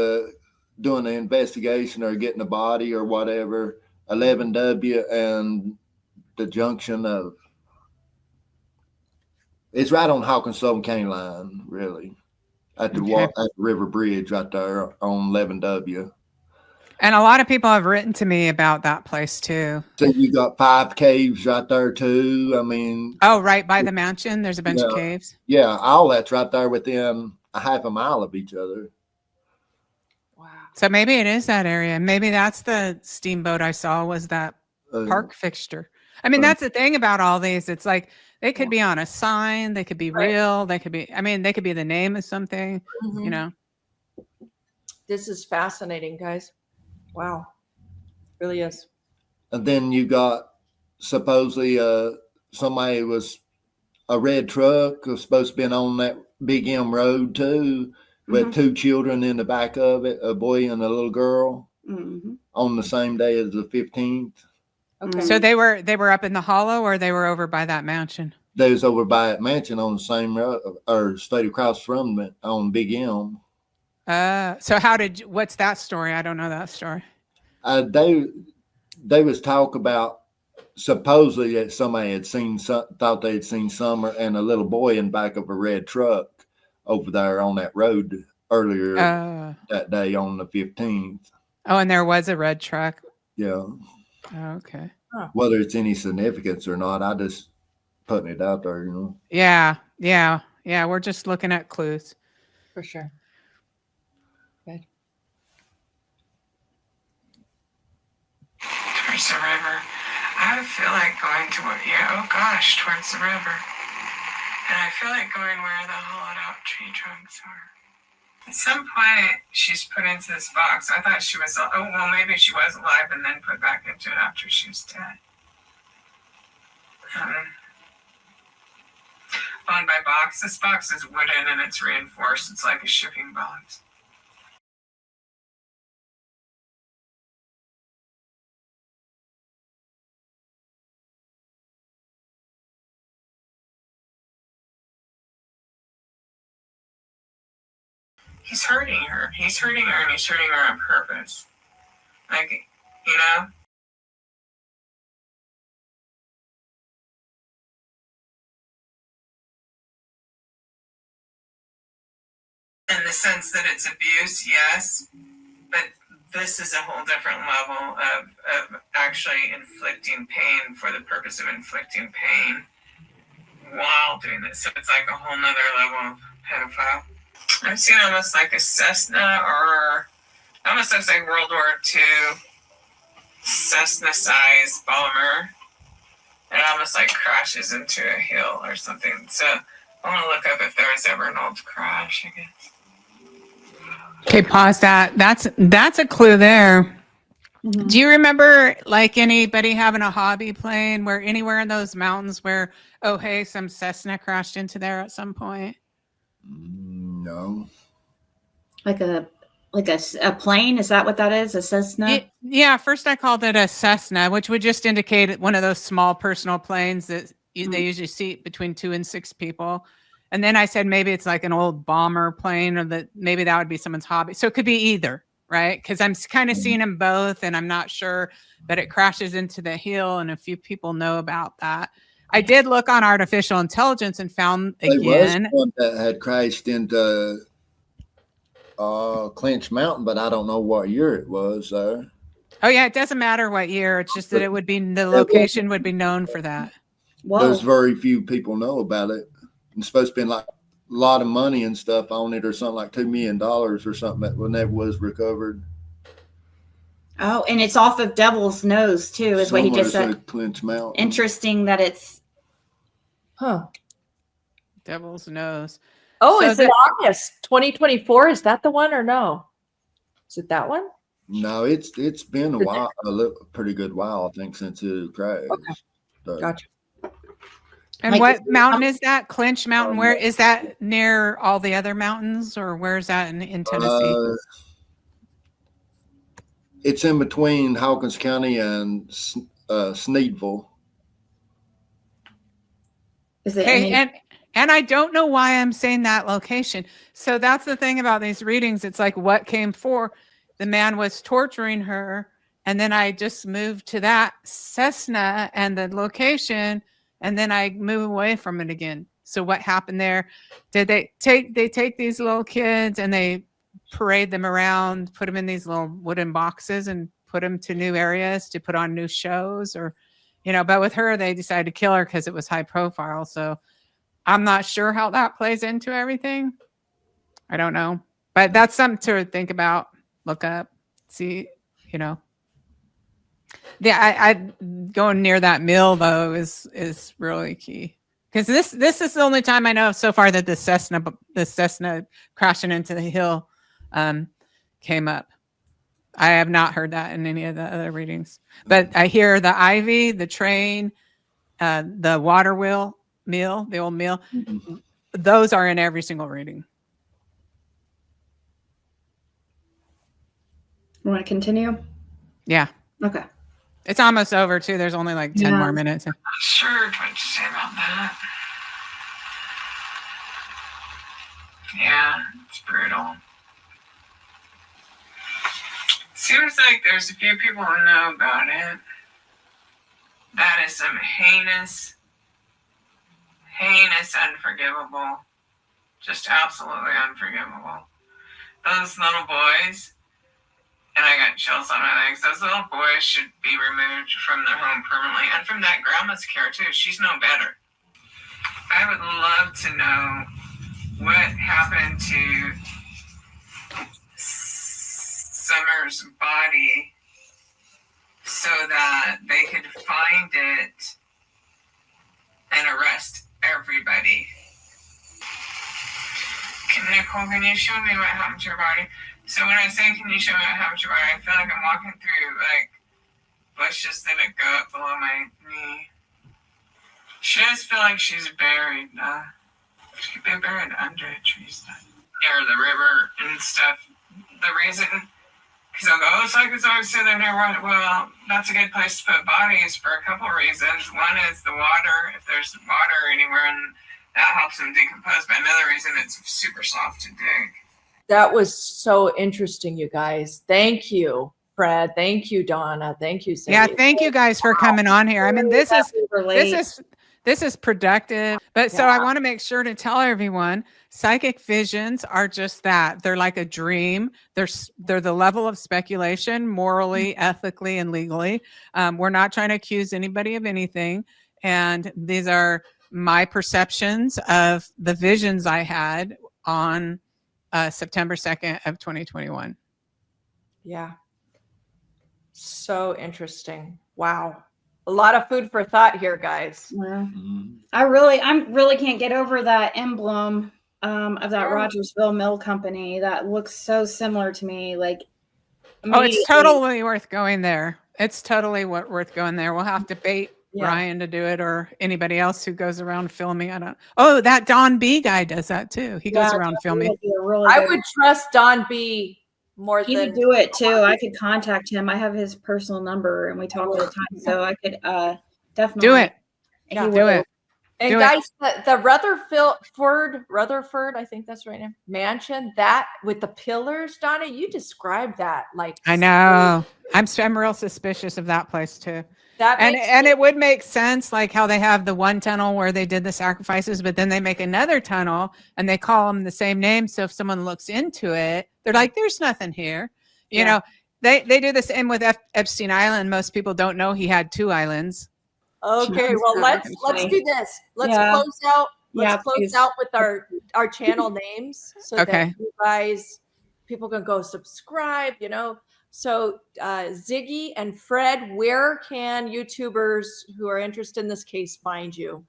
[SPEAKER 3] doing the investigation or getting the body or whatever. 11W and the junction of it's right on Hawkins Southern County line, really, at the
[SPEAKER 1] Okay.
[SPEAKER 3] at the river bridge right there on 11W.
[SPEAKER 1] And a lot of people have written to me about that place too.
[SPEAKER 3] So you got 5 caves right there too. I mean,
[SPEAKER 1] Oh, right by the mansion, there's a bunch of
[SPEAKER 3] Yeah.
[SPEAKER 1] caves.
[SPEAKER 3] yeah, all that's right there within a half a mile of each other.
[SPEAKER 2] Wow.
[SPEAKER 1] So maybe it is that area. Maybe that's the steamboat I saw was that
[SPEAKER 3] Uh,
[SPEAKER 1] park fixture. I mean,
[SPEAKER 3] Right.
[SPEAKER 1] that's the thing about all these. It's like they could
[SPEAKER 2] Yeah.
[SPEAKER 1] be on a sign, they could be
[SPEAKER 2] Right.
[SPEAKER 1] real, they could be, I mean, they could be the name of something,
[SPEAKER 2] Mhm.
[SPEAKER 1] you know.
[SPEAKER 2] This is fascinating, guys. Wow. Really is.
[SPEAKER 3] And then you got supposedly somebody was a red truck was supposed to be on that Big M road too, with
[SPEAKER 2] Mhm.
[SPEAKER 3] 2 children in the back of it, a boy and a little girl,
[SPEAKER 4] Mm-hmm.
[SPEAKER 3] on the same day as the 15th.
[SPEAKER 2] Okay.
[SPEAKER 1] So they were up in the hollow or they were over by that mansion.
[SPEAKER 3] They was over by that mansion on the same road or straight across from it on Big M.
[SPEAKER 1] So what's that story? I don't know that story.
[SPEAKER 3] They was talk about supposedly that somebody had thought they had seen Summer and a little boy in back of a red truck over there on that road earlier that day on the 15th.
[SPEAKER 1] Oh, and there was a red truck.
[SPEAKER 3] Yeah.
[SPEAKER 1] Oh, okay.
[SPEAKER 3] Whether it's any significance or not, I just putting it out there, you know.
[SPEAKER 1] Yeah. We're just looking at clues.
[SPEAKER 2] For sure. Good.
[SPEAKER 5] Towards the river. I feel like going to towards the river. And I feel like going where the hollowed out tree trunks are. At some point, she's put into this box. I thought she was, maybe she was alive and then put back into it after she was dead. Owned by box. This box is wooden and it's reinforced. It's like a shipping box. He's hurting her. He's hurting her and he's hurting her on purpose. Like, you know? In the sense that it's abuse, yes. But this is a whole different level of actually inflicting pain for the purpose of inflicting pain while doing this. So it's like a whole nother level of pedophile. I've seen almost like a Cessna or almost looks like World War II Cessna-sized bomber. It almost like crashes into a hill or something. So I want to look up if there was ever an old crash, I guess.
[SPEAKER 1] Okay, pause that. That's a clue there.
[SPEAKER 4] Mhm.
[SPEAKER 1] Do you remember like anybody having a hobby plane where anywhere in those mountains where, oh, hey, some Cessna crashed into there at some point?
[SPEAKER 3] No.
[SPEAKER 4] Like a plane? Is that what that is? A Cessna?
[SPEAKER 1] Yeah, first I called it a Cessna, which would just indicate one of those small personal planes that they usually seat between 2 and 6 people. And then I said maybe it's like an old bomber plane or that maybe that would be someone's hobby. So it could be either, right? Because I'm kind of seeing them both and I'm not sure, but it crashes into the hill and a few people know about that. I did look on artificial intelligence and found
[SPEAKER 3] There
[SPEAKER 1] again.
[SPEAKER 3] was one that had crashed into Clinch Mountain, but I don't know what year it was.
[SPEAKER 1] Oh yeah, it doesn't matter what year. It's just that it would be the location would be known for that.
[SPEAKER 4] Whoa.
[SPEAKER 3] There's very few people know about it. It's supposed to be like a lot of money and stuff on it, or something like $2 million or something that when that was recovered.
[SPEAKER 4] Oh, and it's off of Devil's Nose too, is what he just
[SPEAKER 3] Somewhere
[SPEAKER 4] said.
[SPEAKER 3] Clinch Mountain.
[SPEAKER 4] Interesting that it's.
[SPEAKER 2] Huh.
[SPEAKER 1] Devil's Nose.
[SPEAKER 2] Oh,
[SPEAKER 1] So
[SPEAKER 2] is it August 2024? Is that the one or no? Is it that one?
[SPEAKER 3] No, it's been a while, pretty good while, I think, since it crashed.
[SPEAKER 2] Okay.
[SPEAKER 3] So,
[SPEAKER 2] Gotcha.
[SPEAKER 1] And
[SPEAKER 2] Like,
[SPEAKER 1] what mountain is that? Clinch Mountain. Where is that, near all the other mountains, or where's that in Tennessee?
[SPEAKER 3] it's in between Hawkins County and Sneedville.
[SPEAKER 4] Is it?
[SPEAKER 1] Okay, and I don't know why I'm saying that location. So that's the thing about these readings. It's like what came for. The man was torturing her, and then I just moved to that Cessna and the location, and then I move away from it again. So what happened there? Did they take these little kids and they parade them around, put them in these little wooden boxes and put them to new areas to put on new shows, or, but with her, they decided to kill her because it was high profile. So I'm not sure how that plays into everything. I don't know, but that's something to think about, look up, see, Yeah, I going near that mill though is really key, because this is the only time I know so far that the Cessna crashing into the hill came up. I have not heard that in any of the other readings, but I hear the ivy, the train, the water mill, the old mill.
[SPEAKER 3] Mm-hmm.
[SPEAKER 1] Those are in every single reading.
[SPEAKER 4] You want to continue?
[SPEAKER 1] Yeah.
[SPEAKER 4] Okay.
[SPEAKER 1] It's almost over too. There's only like 10 more minutes.
[SPEAKER 5] Not sure what to say about that. Yeah, it's brutal. Seems like there's a few people who know about it. That is some heinous, unforgivable, just absolutely unforgivable. Those little boys, and I got chills on my legs, those little boys should be removed from their home permanently, and from that grandma's care too. She's no better. I would love to know what happened to Summer's body so that they could find it and arrest everybody. Nicole, can you show me what happened to your body? So when I say, can you show me what happened to your body, I feel like I'm walking through like bushes that go up below my knee. She does feel like she's buried. She could be buried under trees near the river and stuff. The reason, because I'll go, oh, it's like it's always sitting there. Well, that's a good place to put bodies for a couple of reasons. One is the water, if there's water anywhere, and that helps them decompose. But another reason, it's super soft to dig.
[SPEAKER 2] That was so interesting, you guys. Thank you, Fred. Thank you, Donna. Thank you, Cindy.
[SPEAKER 1] Yeah, thank you guys for coming on here. I mean, this is productive. But so I want to make sure to tell everyone, psychic visions are just that. They're like a dream. They're the level of speculation, morally, ethically, and legally. We're not trying to accuse anybody of anything. And these are my perceptions of the visions I had on September 2nd of 2021.
[SPEAKER 2] Yeah. So interesting. Wow. A lot of food for thought here, guys.
[SPEAKER 4] Well, I really can't get over that emblem of that Rogersville Mill Company. That looks so similar to me. Like,
[SPEAKER 1] oh, it's totally worth going there. It's totally worth going there. We'll have to bait Ryan to do it, or anybody else who goes around filming. Oh, that Don B guy does that too. He goes around filming.
[SPEAKER 2] I would trust Don B more
[SPEAKER 4] he
[SPEAKER 2] than
[SPEAKER 4] would do it too. I could contact him. I have his personal number and we talk all the time. So I could definitely
[SPEAKER 1] do it.
[SPEAKER 2] Yeah,
[SPEAKER 1] do it.
[SPEAKER 2] And
[SPEAKER 1] do
[SPEAKER 2] guys, the Rutherford, I think that's the right name, mansion, that with the pillars, Donna, you described that like
[SPEAKER 1] I know. I'm real suspicious of that place too.
[SPEAKER 2] That
[SPEAKER 1] And
[SPEAKER 2] makes
[SPEAKER 1] it would make sense, like how they have the one tunnel where they did the sacrifices, but then they make another tunnel and they call them the same name. So if someone looks into it, they're like, "There's nothing here." You know, they do the same with Epstein Island. Most people don't know he had 2 islands.
[SPEAKER 2] Okay,
[SPEAKER 4] That's
[SPEAKER 2] well
[SPEAKER 4] so
[SPEAKER 2] let's
[SPEAKER 4] funny.
[SPEAKER 2] do this. Let's
[SPEAKER 4] Yeah.
[SPEAKER 2] close out.
[SPEAKER 4] Yeah,
[SPEAKER 2] Let's close
[SPEAKER 4] please.
[SPEAKER 2] out with our channel names so that
[SPEAKER 1] Okay.
[SPEAKER 2] you guys, people can go subscribe. You know, so Ziggy and Fred, where can YouTubers who are interested in this case find you?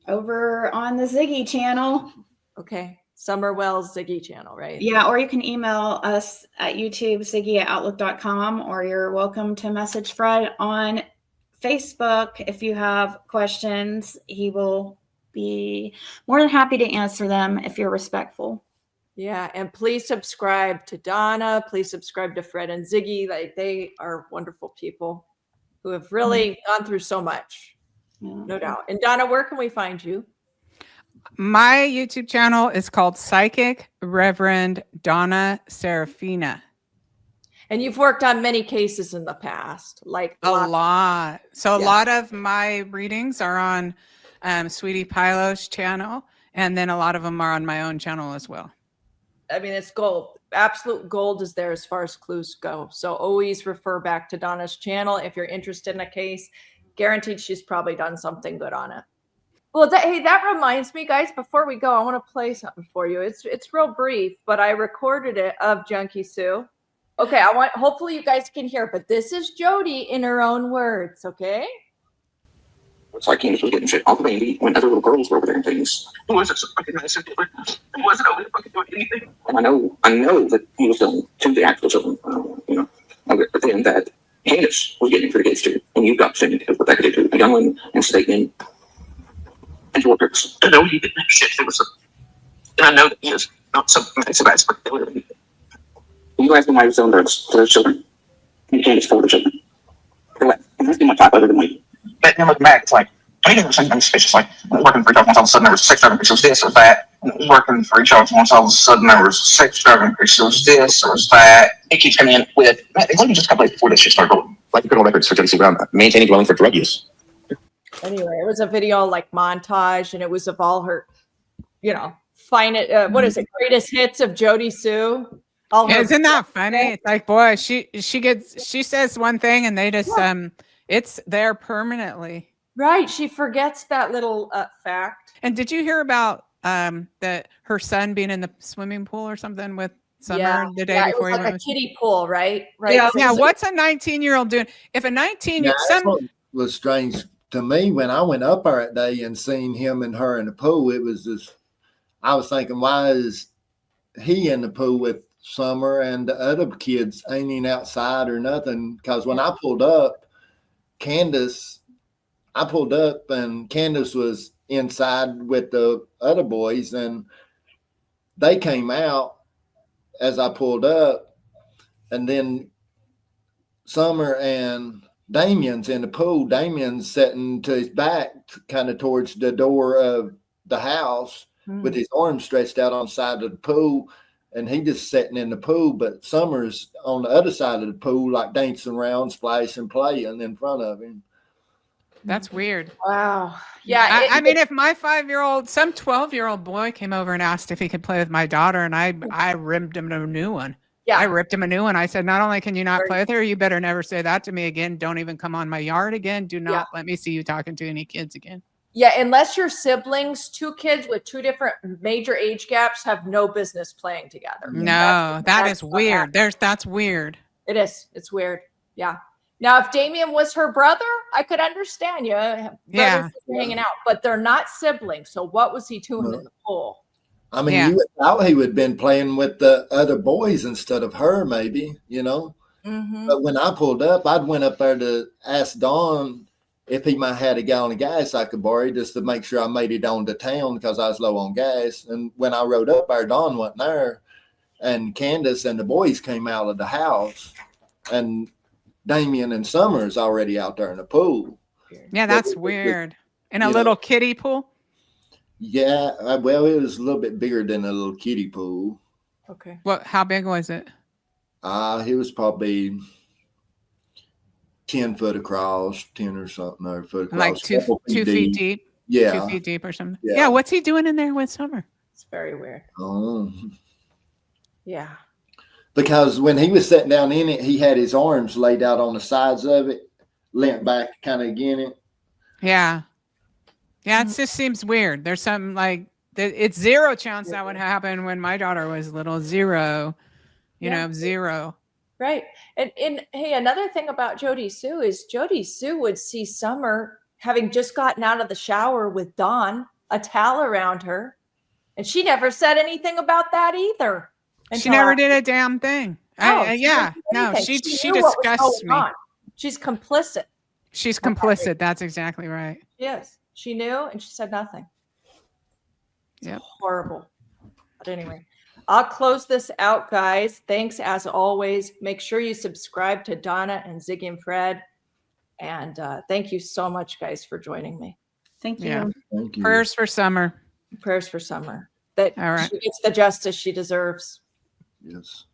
[SPEAKER 4] Over on the Ziggy channel.
[SPEAKER 2] Okay, Summer Wells Ziggy channel, right?
[SPEAKER 4] Yeah, or you can email us at YouTube, ziggy@outlook.com, or you're welcome to message Fred on Facebook if you have questions. He will be more than happy to answer them if you're respectful.
[SPEAKER 2] Yeah, and please subscribe to Donna. Please subscribe to Fred and Ziggy. Like, they are wonderful people who have really gone through so much, no doubt. And Donna, where can we find you?
[SPEAKER 1] My YouTube channel is called Psychic Reverend Donna Serafina.
[SPEAKER 2] And you've worked on many cases in the past, like
[SPEAKER 1] A lot. So a
[SPEAKER 2] Yeah.
[SPEAKER 1] lot of my readings are on Sweetie PieLo's channel, and then a lot of them are on my own channel as well.
[SPEAKER 2] I mean, it's gold. Absolute gold is there as far as clues go. So always refer back to Donna's channel if you're interested in a case. Guaranteed she's probably done something good on it. Well, hey, that reminds me, guys, before we go, I want to play something for you. It's real brief, but I recorded it of Junkie Sue. Okay, hopefully you guys can hear, but this is Jody in her own words, okay?
[SPEAKER 8] It's like Candace was getting shit off of Andy when other little girls were over there and things.
[SPEAKER 7] Who was it? So fucking nice and different. He wasn't over there fucking doing anything.
[SPEAKER 8] And I know that he was done to the actual children, but then that Candace was getting for the kids too. And you've got to of what that could do to a young woman and statement and to what purpose.
[SPEAKER 7] I know he didn't have shit. There was a, and I know that he is not some nice guys, but
[SPEAKER 8] You ask me why he was selling drugs to those children. And Candace told the children. For what? And that's too much type other than waiting.
[SPEAKER 7] But then look back, it's like, I mean, there was something suspicious. Like, I was working for each other once, all of a sudden there was a sex drug increase. It was this, it was that. And I was working for each other once, all of a sudden there was a sex drug increase. It was this, it was that. It keeps coming in with, man, it's only just a couple days before this shit started rolling.
[SPEAKER 8] Like criminal records for Tennessee Brown, maintaining dwelling for drug use.
[SPEAKER 2] Anyway, it was a video like montage, and it was of all her, what is it, greatest hits of Jody Sue.
[SPEAKER 1] Isn't that funny? It's like, boy, she says one thing and they just it's there permanently.
[SPEAKER 2] Right. She forgets that little fact.
[SPEAKER 1] And did you hear about that her son being in the swimming pool or something with Summer the day before?
[SPEAKER 2] It was like a kiddie pool, right?
[SPEAKER 1] Yeah. What's a 19-year-old doing? If a 19-year-old
[SPEAKER 3] that's what was strange to me when I went up there that day and seen him and her in the pool. It was just, I was thinking, why is he in the pool with Summer and the other kids ain't outside or nothing? Because when I pulled up, Candace was inside with the other boys, and they came out as I pulled up, and then Summer and Damien's in the pool. Damien's sitting to his back, kind of towards the door of the house, with his arms stretched out on the side of the pool, and he just sitting in the pool. But Summer's on the other side of the pool, like dancing around, splashing, playing in front of him.
[SPEAKER 1] That's weird.
[SPEAKER 2] Wow. Yeah.
[SPEAKER 1] I mean, if my 5-year-old, some 12-year-old boy came over and asked if he could play with my daughter, and I ripped him a new one.
[SPEAKER 2] Yeah.
[SPEAKER 1] I ripped him a new one. I said, not only can you not play with her, you better never say that to me again. Don't even come on my yard again. Do not let me see you talking to any kids again.
[SPEAKER 2] Yeah, unless your siblings, 2 kids with 2 different major age gaps, have no business playing together.
[SPEAKER 1] No, that's weird. That's weird.
[SPEAKER 2] It is. It's weird. Yeah. Now, if Damien was her brother, I could understand you.
[SPEAKER 1] Yeah.
[SPEAKER 2] Hanging out, but they're not siblings. So what was he doing in the pool?
[SPEAKER 3] I mean, you would thought he would have been playing with the other boys instead of her, maybe,
[SPEAKER 2] Mm-hmm.
[SPEAKER 3] But when I pulled up, I'd went up there to ask Don if he might have a gallon of gas I could borrow, just to make sure I made it on to town because I was low on gas. And when I rode up there, Don wasn't there, and Candace and the boys came out of the house, and Damien and Summers already out there in the pool.
[SPEAKER 1] Yeah, that's weird. In a little kiddie pool?
[SPEAKER 3] Yeah, well, it was a little bit bigger than a little kiddie pool.
[SPEAKER 2] Okay.
[SPEAKER 1] How big was it?
[SPEAKER 3] It was probably 10 foot across, 10 or something, or foot across.
[SPEAKER 1] Like two
[SPEAKER 3] couple
[SPEAKER 1] feet deep.
[SPEAKER 3] Yeah.
[SPEAKER 1] 2 feet deep or something.
[SPEAKER 3] Yeah.
[SPEAKER 1] Yeah. What's he doing in there with Summer?
[SPEAKER 2] It's very weird.
[SPEAKER 3] Oh.
[SPEAKER 2] Yeah.
[SPEAKER 3] Because when he was sitting down in it, he had his arms laid out on the sides of it, leant back kind of again it.
[SPEAKER 1] Yeah. Yeah. It just seems weird. There's something like it's zero chance that would happen when my daughter was little. Zero, you know, zero.
[SPEAKER 2] Right. And hey, another thing about Jody Sue is Jody Sue would see Summer having just gotten out of the shower with Dawn, a towel around her, and she never said anything about that either.
[SPEAKER 1] She never did a damn thing. She
[SPEAKER 2] knew what was
[SPEAKER 1] disgusts
[SPEAKER 2] going
[SPEAKER 1] me.
[SPEAKER 2] on. She's complicit.
[SPEAKER 1] She's complicit. That's exactly right.
[SPEAKER 2] Yes. She knew and she said nothing.
[SPEAKER 1] Yep.
[SPEAKER 2] Horrible. But anyway, I'll close this out, guys. Thanks as always. Make sure you subscribe to Donna and Ziggy and Fred. And thank you so much, guys, for joining me.
[SPEAKER 4] Thank you.
[SPEAKER 1] Yeah.
[SPEAKER 3] Thank you.
[SPEAKER 1] Prayers for Summer.
[SPEAKER 2] Prayers for Summer. That
[SPEAKER 1] All right.
[SPEAKER 2] she gets the justice she deserves.
[SPEAKER 3] Yes.